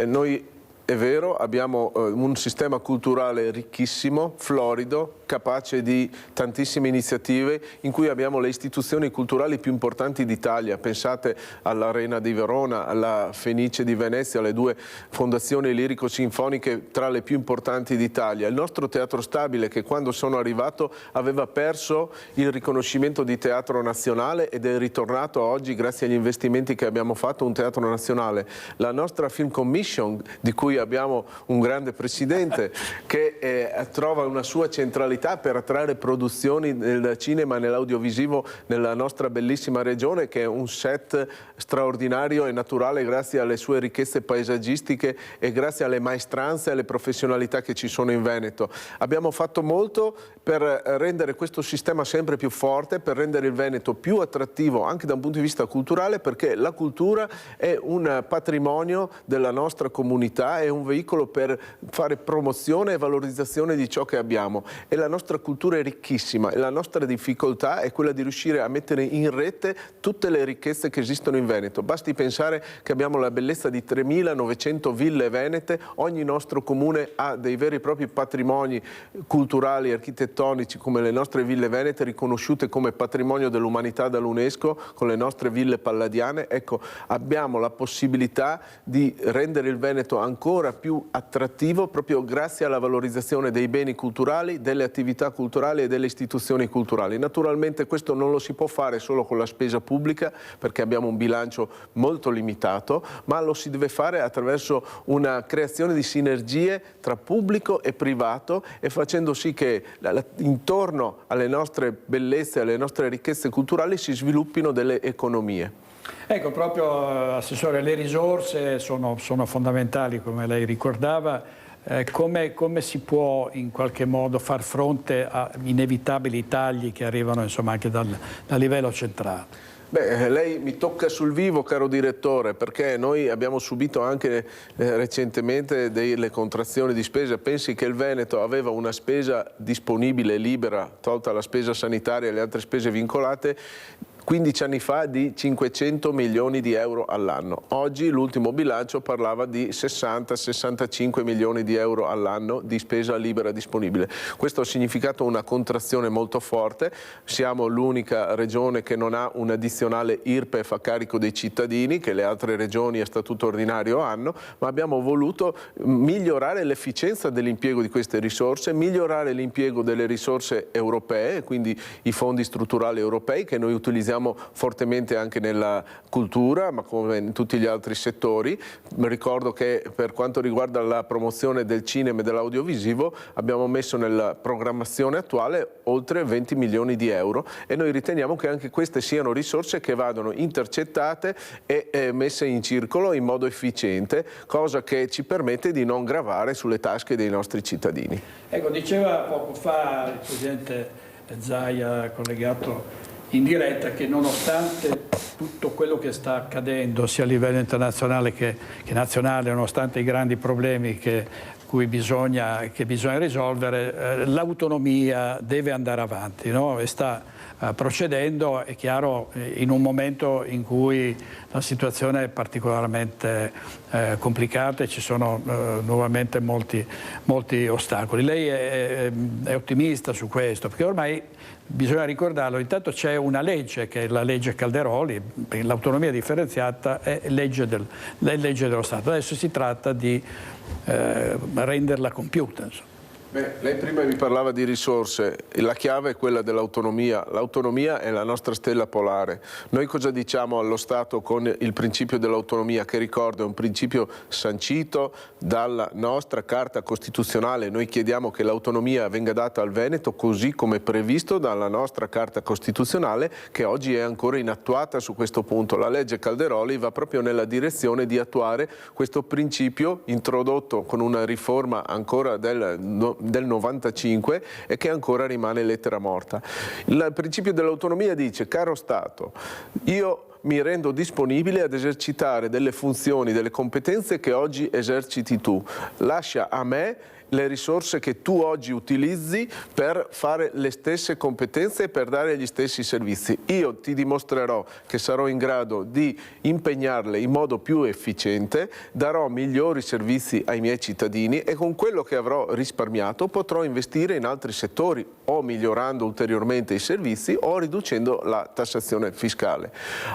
Noi, è vero, abbiamo un sistema culturale ricchissimo, florido, capace di tantissime iniziative in cui abbiamo le istituzioni culturali più importanti d'Italia. Pensate all'Arena di Verona, alla Fenice di Venezia, alle 2 fondazioni lirico-sinfoniche tra le più importanti d'Italia. Il nostro Teatro Stabile, che quando sono arrivato aveva perso il riconoscimento di teatro nazionale ed è ritornato oggi grazie agli investimenti che abbiamo fatto un teatro nazionale. La nostra Film Commission, di cui abbiamo un grande presidente che trova una sua centralità per attrarre produzioni nel cinema e nell'audiovisivo nella nostra bellissima regione, che è un set straordinario e naturale grazie alle sue ricchezze paesaggistiche e grazie alle maestranze e alle professionalità che ci sono in Veneto. Abbiamo fatto molto per rendere questo sistema sempre più forte, per rendere il Veneto più attrattivo anche da un punto di vista culturale, perché la cultura è un patrimonio della nostra comunità, è un veicolo per fare promozione e valorizzazione di ciò che abbiamo. E la nostra cultura è ricchissima e la nostra difficoltà è quella di riuscire a mettere in rete tutte le ricchezze che esistono in Veneto. Basti pensare che abbiamo la bellezza di 3.900 ville venete, ogni nostro comune ha dei veri e propri patrimoni culturali e architettonici come le nostre ville venete, riconosciute come patrimonio dell'umanità dall'UNESCO, con le nostre ville palladiane. Ecco, abbiamo la possibilità di rendere il Veneto ancora ancora più attrattivo proprio grazie alla valorizzazione dei beni culturali, delle attività culturali e delle istituzioni culturali. Naturalmente questo non lo si può fare solo con la spesa pubblica perché abbiamo un bilancio molto limitato, ma lo si deve fare attraverso una creazione di sinergie tra pubblico e privato e facendo sì che intorno alle nostre bellezze, alle nostre ricchezze culturali si sviluppino delle economie. Ecco, proprio Assessore, le risorse sono fondamentali, come lei ricordava. Come si può in qualche modo far fronte a inevitabili tagli che arrivano insomma, anche dal livello centrale? Beh, lei mi tocca sul vivo, caro direttore, perché noi abbiamo subito anche recentemente delle contrazioni di spesa. Pensi che il Veneto aveva una spesa disponibile, libera, tolta la spesa sanitaria e le altre spese vincolate, 15 anni fa di 500 milioni di euro all'anno. Oggi l'ultimo bilancio parlava di 60-65 milioni di euro all'anno di spesa libera disponibile. Questo ha significato una contrazione molto forte. Siamo l'unica regione che non ha un'addizionale IRPEF a carico dei cittadini, che le altre regioni a statuto ordinario hanno, ma abbiamo voluto migliorare l'efficienza dell'impiego di queste risorse, migliorare l'impiego delle risorse europee, quindi i fondi strutturali europei che noi utilizziamo fortemente anche nella cultura, ma come in tutti gli altri settori. Ricordo che per quanto riguarda la promozione del cinema e dell'audiovisivo abbiamo messo nella programmazione attuale oltre 20 milioni di euro e noi riteniamo che anche queste siano risorse che vadano intercettate e messe in circolo in modo efficiente, cosa che ci permette di non gravare sulle tasche dei nostri cittadini. Ecco, diceva poco fa il Presidente Zaia, collegato in diretta, che nonostante tutto quello che sta accadendo sia a livello internazionale che nazionale, nonostante i grandi problemi che bisogna risolvere, l'autonomia deve andare avanti, no? E sta procedendo, è chiaro, in un momento in cui la situazione è particolarmente complicata e ci sono nuovamente molti ostacoli. Lei è ottimista su questo? Perché ormai bisogna ricordarlo, intanto c'è una legge che è la legge Calderoli, l'autonomia differenziata è legge dello Stato. Adesso si tratta di renderla compiuta, insomma. Beh, lei prima mi parlava di risorse, la chiave è quella dell'autonomia. L'autonomia è la nostra stella polare. Noi cosa diciamo allo Stato con il principio dell'autonomia, che ricordo è un principio sancito dalla nostra Carta Costituzionale? Noi chiediamo che l'autonomia venga data al Veneto così come previsto dalla nostra Carta Costituzionale, che oggi è ancora inattuata su questo punto. La legge Calderoli va proprio nella direzione di attuare questo principio introdotto con una riforma ancora del 95 e che ancora rimane lettera morta. Il principio dell'autonomia dice: caro Stato, io mi rendo disponibile ad esercitare delle funzioni, delle competenze che oggi eserciti tu, lascia a me le risorse che tu oggi utilizzi per fare le stesse competenze e per dare gli stessi servizi. Io ti dimostrerò che sarò in grado di impegnarle in modo più efficiente, darò migliori servizi ai miei cittadini e con quello che avrò risparmiato potrò investire in altri settori, o migliorando ulteriormente i servizi o riducendo la tassazione fiscale.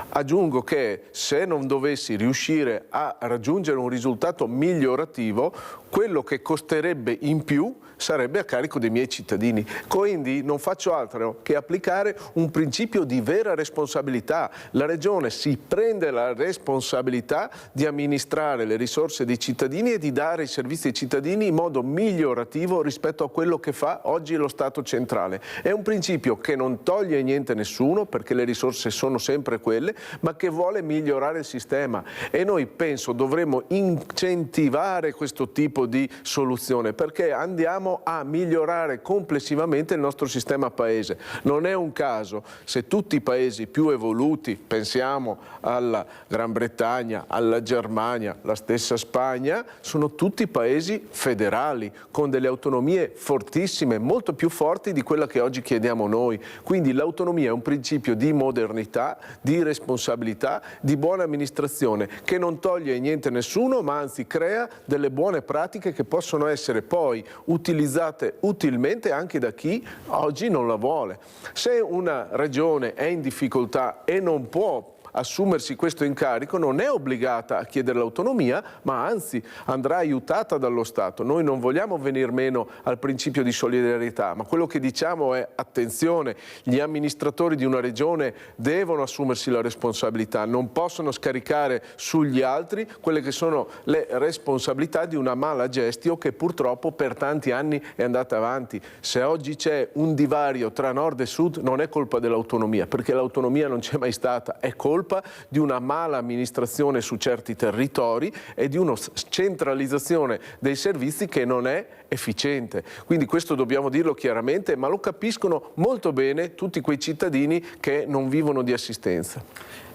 Aggiungo che se non dovessi riuscire a raggiungere un risultato migliorativo, quello che costerebbe in più sarebbe a carico dei miei cittadini. Quindi non faccio altro che applicare un principio di vera responsabilità. La Regione si prende la responsabilità di amministrare le risorse dei cittadini e di dare i servizi ai cittadini in modo migliorativo rispetto a quello che fa oggi lo Stato centrale. È un principio che non toglie niente a nessuno, perché le risorse sono sempre quelle, ma che vuole migliorare il sistema e noi penso dovremmo incentivare questo tipo di soluzione, perché andiamo a migliorare complessivamente il nostro sistema paese. Non è un caso se tutti i paesi più evoluti, pensiamo alla Gran Bretagna, alla Germania, la stessa Spagna, sono tutti paesi federali con delle autonomie fortissime, molto più forti di quella che oggi chiediamo noi. Quindi l'autonomia è un principio di modernità, di responsabilità, di buona amministrazione, che non toglie niente a nessuno, ma anzi crea delle buone pratiche che possono essere poi utilizzate utilmente anche da chi oggi non la vuole. Se una regione è in difficoltà e non può assumersi questo incarico non è obbligata a chiedere l'autonomia, ma anzi andrà aiutata dallo Stato. Noi non vogliamo venir meno al principio di solidarietà, ma quello che diciamo è: attenzione, gli amministratori di una regione devono assumersi la responsabilità, non possono scaricare sugli altri quelle che sono le responsabilità di una mala gestio che purtroppo per tanti anni è andata avanti. Se oggi c'è un divario tra nord e sud non è colpa dell'autonomia, perché l'autonomia non c'è mai stata, è colpa di una mala amministrazione su certi territori e di una centralizzazione dei servizi che non è efficiente. Quindi questo dobbiamo dirlo chiaramente, ma lo capiscono molto bene tutti quei cittadini che non vivono di assistenza.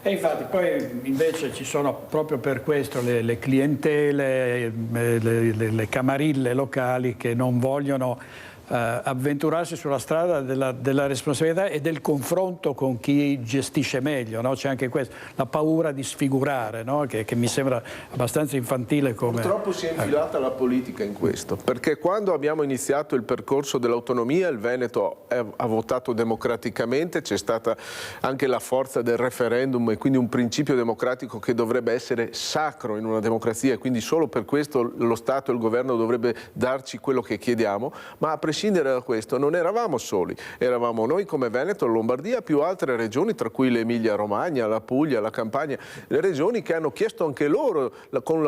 E infatti poi invece ci sono proprio per questo le clientele, le camarille locali che non vogliono avventurarsi sulla strada della responsabilità e del confronto con chi gestisce meglio, no? C'è anche questo, la paura di sfigurare, no? che mi sembra abbastanza infantile come... Purtroppo si è infilata la politica in questo, perché quando abbiamo iniziato il percorso dell'autonomia il Veneto ha votato democraticamente, c'è stata anche la forza del referendum e quindi un principio democratico che dovrebbe essere sacro in una democrazia e quindi solo per questo lo Stato e il governo dovrebbe darci quello che chiediamo, ma a prescindere da questo non eravamo soli, eravamo noi come Veneto, Lombardia, più altre regioni, tra cui l'Emilia Romagna, la Puglia, la Campania, le regioni che hanno chiesto anche loro con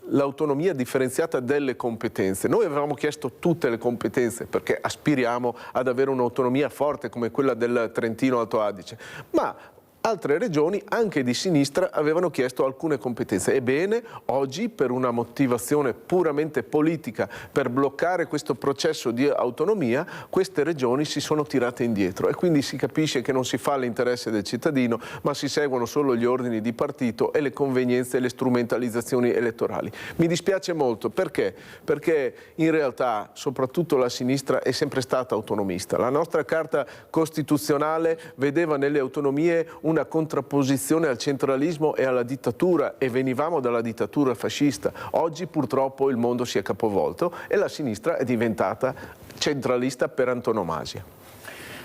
l'autonomia differenziata delle competenze. Noi avevamo chiesto tutte le competenze perché aspiriamo ad avere un'autonomia forte come quella del Trentino Alto Adige, ma altre regioni, anche di sinistra, avevano chiesto alcune competenze. Ebbene, oggi, per una motivazione puramente politica, per bloccare questo processo di autonomia, queste regioni si sono tirate indietro e quindi si capisce che non si fa l'interesse del cittadino, ma si seguono solo gli ordini di partito e le convenienze e le strumentalizzazioni elettorali. Mi dispiace molto, perché? Perché in realtà, soprattutto la sinistra, è sempre stata autonomista. La nostra Carta Costituzionale vedeva nelle autonomie una contrapposizione al centralismo e alla dittatura e venivamo dalla dittatura fascista. Oggi purtroppo il mondo si è capovolto e la sinistra è diventata centralista per antonomasia.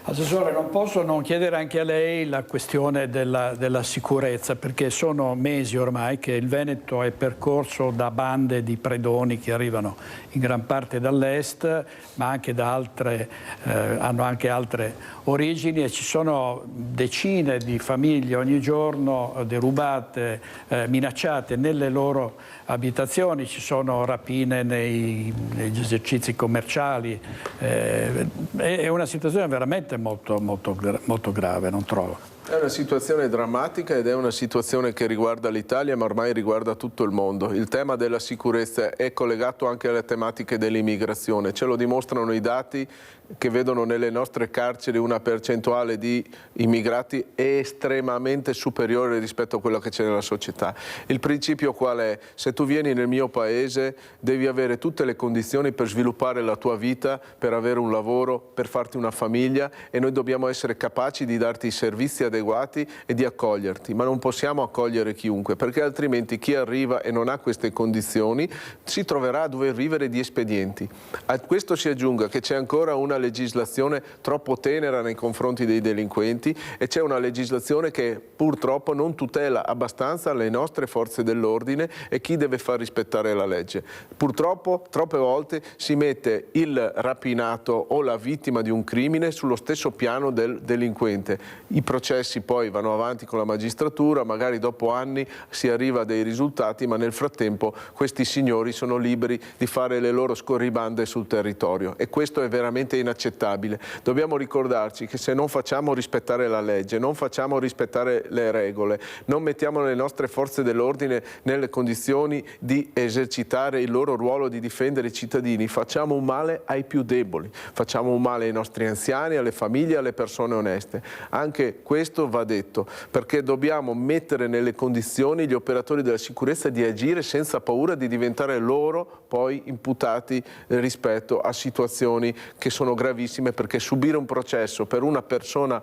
Assessore, non posso non chiedere anche a lei la questione della sicurezza, perché sono mesi ormai che il Veneto è percorso da bande di predoni che arrivano in gran parte dall'est, ma anche da altre, hanno anche altre origini e ci sono decine di famiglie ogni giorno derubate, minacciate nelle loro abitazioni, ci sono rapine negli esercizi commerciali, è una situazione veramente molto grave, non trovo? È una situazione drammatica ed è una situazione che riguarda l'Italia ma ormai riguarda tutto il mondo. Il tema della sicurezza è collegato anche alle tematiche dell'immigrazione, ce lo dimostrano i dati che vedono nelle nostre carceri una percentuale di immigrati estremamente superiore rispetto a quello che c'è nella società. Il principio qual è? Se tu vieni nel mio paese devi avere tutte le condizioni per sviluppare la tua vita, per avere un lavoro, per farti una famiglia e noi dobbiamo essere capaci di darti i servizi adeguati e di accoglierti, ma non possiamo accogliere chiunque perché altrimenti chi arriva e non ha queste condizioni si troverà a dover vivere di espedienti. A questo si aggiunga che c'è ancora una legislazione troppo tenera nei confronti dei delinquenti e c'è una legislazione che purtroppo non tutela abbastanza le nostre forze dell'ordine e chi deve far rispettare la legge. Purtroppo troppe volte si mette il rapinato o la vittima di un crimine sullo stesso piano del delinquente. I processi poi vanno avanti con la magistratura, magari dopo anni si arriva a dei risultati, ma nel frattempo questi signori sono liberi di fare le loro scorribande sul territorio e questo è veramente inaccettabile. Dobbiamo ricordarci che se non facciamo rispettare la legge, non facciamo rispettare le regole, non mettiamo le nostre forze dell'ordine nelle condizioni di esercitare il loro ruolo di difendere i cittadini, facciamo un male ai più deboli, facciamo un male ai nostri anziani, alle famiglie, alle persone oneste. Anche questo va detto, perché dobbiamo mettere nelle condizioni gli operatori della sicurezza di agire senza paura di diventare loro poi imputati rispetto a situazioni che sono gravissime, perché subire un processo per una persona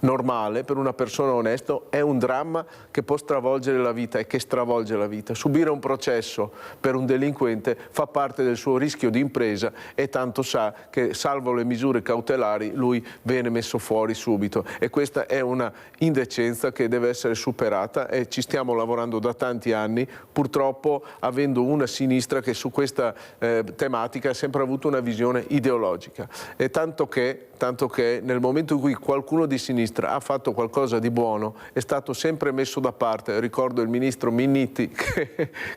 normale, per una persona onesta, è un dramma che può stravolgere la vita e che stravolge la vita. Subire un processo per un delinquente fa parte del suo rischio di impresa e tanto sa che, salvo le misure cautelari, lui viene messo fuori subito, e questa è una indecenza che deve essere superata, e ci stiamo lavorando da tanti anni, purtroppo avendo una sinistra che su questa tematica ha sempre avuto una visione ideologica, e tanto che nel momento in cui qualcuno di sinistra ha fatto qualcosa di buono è stato sempre messo da parte. Ricordo il ministro Minniti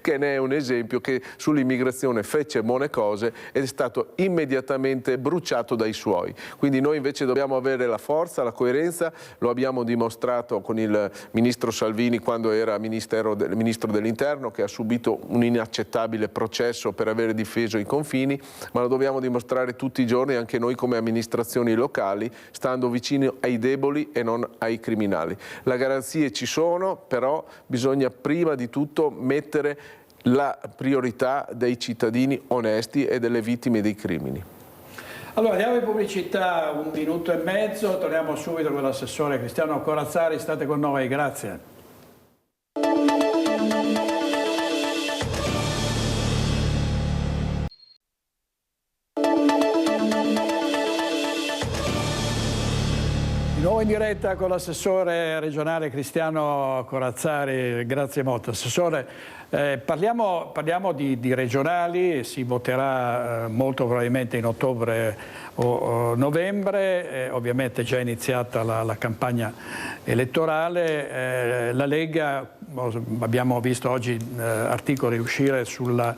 che ne è un esempio, che sull'immigrazione fece buone cose ed è stato immediatamente bruciato dai suoi. Quindi noi invece dobbiamo avere la forza, la coerenza, lo abbiamo dimostrato con il ministro Salvini quando era ministro dell'Interno, che ha subito un inaccettabile processo per aver difeso i confini, ma lo dobbiamo dimostrare tutti i giorni anche noi come amministrazioni locali, stando vicino ai deboli e non ai criminali. Le garanzie ci sono, però bisogna prima di tutto mettere la priorità dei cittadini onesti e delle vittime dei crimini. Allora, andiamo in pubblicità, 1 minuto e mezzo, torniamo subito con l'assessore Cristiano Corazzari, state con noi, grazie. Di nuovo in diretta con l'assessore regionale Cristiano Corazzari, grazie molto. Assessore, parliamo di regionali, si voterà molto probabilmente in ottobre o novembre, ovviamente è già iniziata la campagna elettorale. La Lega, abbiamo visto oggi articoli uscire sulla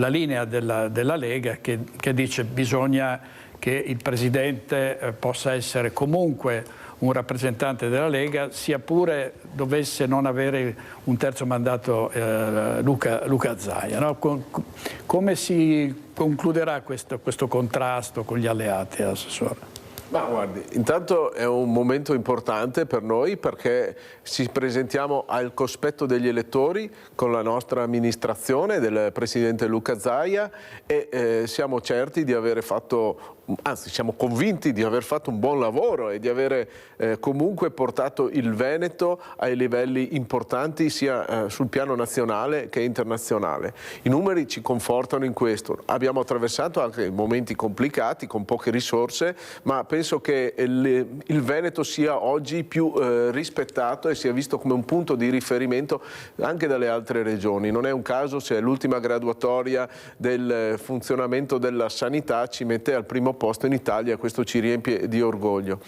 linea della Lega che dice bisogna che il Presidente possa essere comunque un rappresentante della Lega, sia pure dovesse non avere un terzo mandato Luca Zaia. No? Come si concluderà questo contrasto con gli alleati, Assessore? Ma guardi, intanto è un momento importante per noi perché ci presentiamo al cospetto degli elettori con la nostra amministrazione del Presidente Luca Zaia e siamo certi di aver fatto, anzi siamo convinti di aver fatto un buon lavoro e di avere comunque portato il Veneto ai livelli importanti sia sul piano nazionale che internazionale. I numeri ci confortano in questo. Abbiamo attraversato anche momenti complicati con poche risorse, ma penso che il Veneto sia oggi più rispettato e sia visto come un punto di riferimento anche dalle altre regioni. Non è un caso se l'ultima graduatoria del funzionamento della sanità ci mette al primo posto in Italia, questo ci riempie di orgoglio.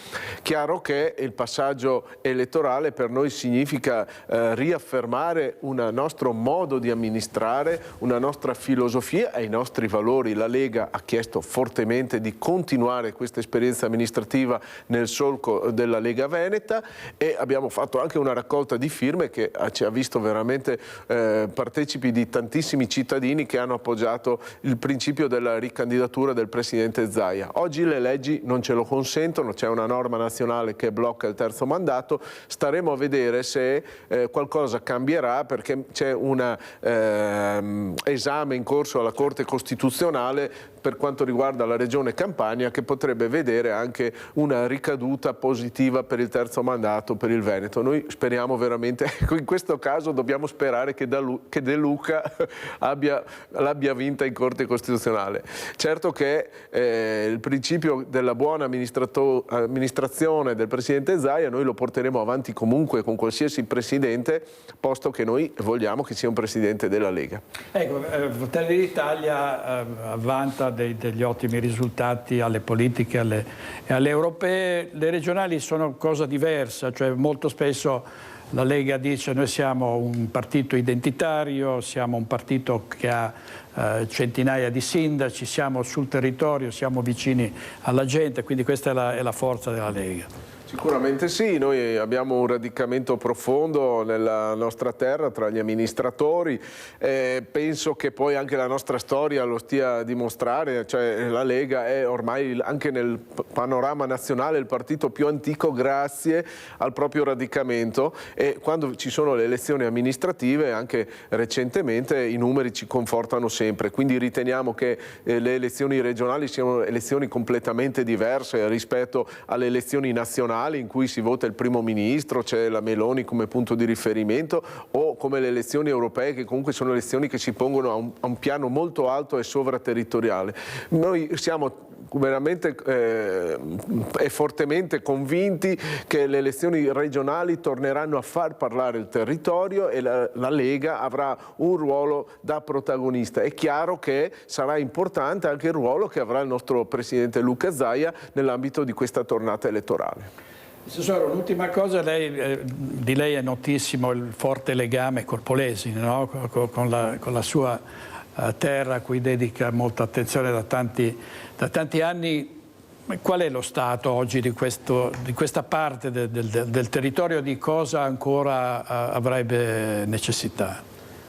Chiaro che il passaggio elettorale per noi significa riaffermare un nostro modo di amministrare, una nostra filosofia e i nostri valori. La Lega ha chiesto fortemente di continuare questa esperienza amministrativa nel solco della Lega Veneta e abbiamo fatto anche una raccolta di firme che ci ha visto veramente partecipi di tantissimi cittadini che hanno appoggiato il principio della ricandidatura del Presidente Zaia. Oggi le leggi non ce lo consentono, c'è una norma nazionale che blocca il terzo mandato, staremo a vedere se qualcosa cambierà perché c'è un esame in corso alla Corte Costituzionale per quanto riguarda la Regione Campania che potrebbe vedere anche una ricaduta positiva per il terzo mandato per il Veneto. Noi speriamo veramente, in questo caso dobbiamo sperare che De Luca l'abbia vinta in Corte Costituzionale. Certo che il principio della buona amministrazione del Presidente Zaia noi lo porteremo avanti comunque con qualsiasi Presidente, posto che noi vogliamo che sia un Presidente della Lega. Ecco, Fratelli d'Italia vanta degli ottimi risultati alle politiche e alle europee. Le regionali sono cosa diversa, cioè molto spesso la Lega dice noi siamo un partito identitario, siamo un partito che ha centinaia di sindaci, siamo sul territorio, siamo vicini alla gente, quindi questa è la forza della Lega. Sicuramente sì, noi abbiamo un radicamento profondo nella nostra terra tra gli amministratori, penso che poi anche la nostra storia lo stia a dimostrare, cioè la Lega è ormai anche nel panorama nazionale il partito più antico grazie al proprio radicamento e quando ci sono le elezioni amministrative anche recentemente i numeri ci confortano sempre, quindi riteniamo che le elezioni regionali siano elezioni completamente diverse rispetto alle elezioni nazionali regionali in cui si vota il primo ministro, c'è la Meloni come punto di riferimento, o come le elezioni europee, che comunque sono elezioni che si pongono a un piano molto alto e sovraterritoriale. Noi siamo veramente e fortemente convinti che le elezioni regionali torneranno a far parlare il territorio e la Lega avrà un ruolo da protagonista. È chiaro che sarà importante anche il ruolo che avrà il nostro Presidente Luca Zaia nell'ambito di questa tornata elettorale. Assessore, un'ultima cosa, di lei è notissimo il forte legame col Polesine, no? con la sua terra a cui dedica molta attenzione da tanti anni. Qual è lo stato oggi di questa parte del territorio, di cosa ancora avrebbe necessità?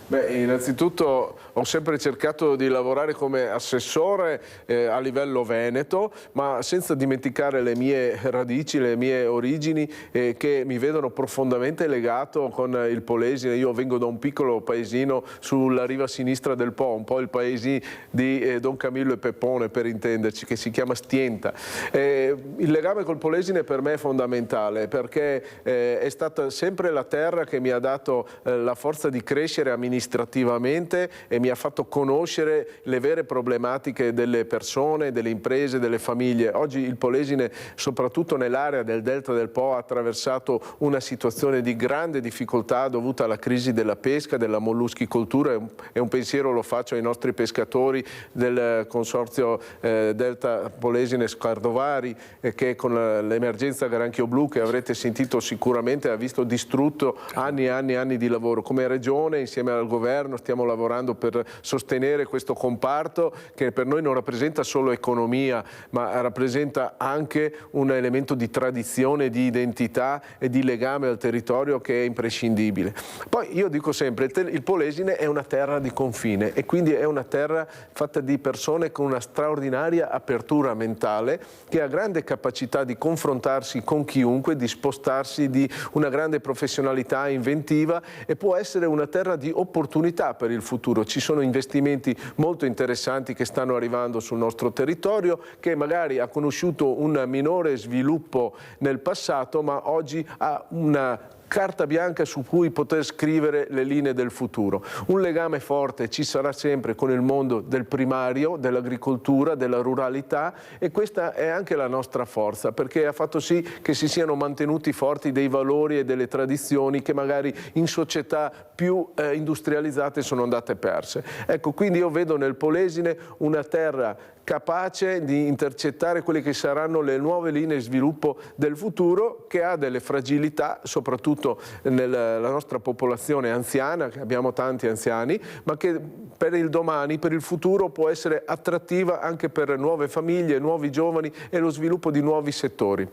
Beh, innanzitutto ho sempre cercato di lavorare come assessore a livello veneto, ma senza dimenticare le mie radici, le mie origini che mi vedono profondamente legato con il Polesine. Io vengo da un piccolo paesino sulla riva sinistra del Po, un po' il paese di Don Camillo e Peppone per intenderci, che si chiama Stienta. Il legame col Polesine per me è fondamentale perché è stata sempre la terra che mi ha dato la forza di crescere amministrativamente e mi ha fatto conoscere le vere problematiche delle persone, delle imprese, delle famiglie. Oggi il Polesine, soprattutto nell'area del Delta del Po, ha attraversato una situazione di grande difficoltà dovuta alla crisi della pesca, della molluschicoltura, e un pensiero lo faccio ai nostri pescatori del consorzio Delta Polesine Scardovari, che con l'emergenza granchio blu, che avrete sentito sicuramente, ha visto distrutto anni e anni e anni di lavoro. Come Regione, insieme al Governo, stiamo lavorando per sostenere questo comparto che per noi non rappresenta solo economia, ma rappresenta anche un elemento di tradizione, di identità e di legame al territorio che è imprescindibile. Poi io dico sempre, il Polesine è una terra di confine e quindi è una terra fatta di persone con una straordinaria apertura mentale, che ha grande capacità di confrontarsi con chiunque, di spostarsi, di una grande professionalità inventiva, e può essere una terra di opportunità per il futuro. Ci sono investimenti molto interessanti che stanno arrivando sul nostro territorio, che magari ha conosciuto un minore sviluppo nel passato, ma oggi ha una carta bianca su cui poter scrivere le linee del futuro. Un legame forte ci sarà sempre con il mondo del primario, dell'agricoltura, della ruralità, e questa è anche la nostra forza, perché ha fatto sì che si siano mantenuti forti dei valori e delle tradizioni che magari in società più industrializzate sono andate perse. Ecco, quindi io vedo nel Polesine una terra capace di intercettare quelle che saranno le nuove linee di sviluppo del futuro, che ha delle fragilità, soprattutto nella nostra popolazione anziana, che abbiamo tanti anziani, ma che per il domani, per il futuro, può essere attrattiva anche per nuove famiglie, nuovi giovani e lo sviluppo di nuovi settori.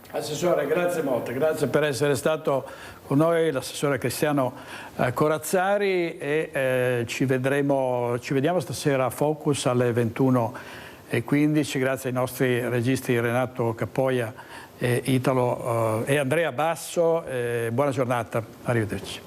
Assessore, grazie molto, grazie per essere stato con noi, l'assessore Cristiano Corazzari, e ci vediamo stasera a Focus alle 21:15, grazie ai nostri registi Renato Cappoia e Italo e Andrea Basso. Buona giornata, arrivederci.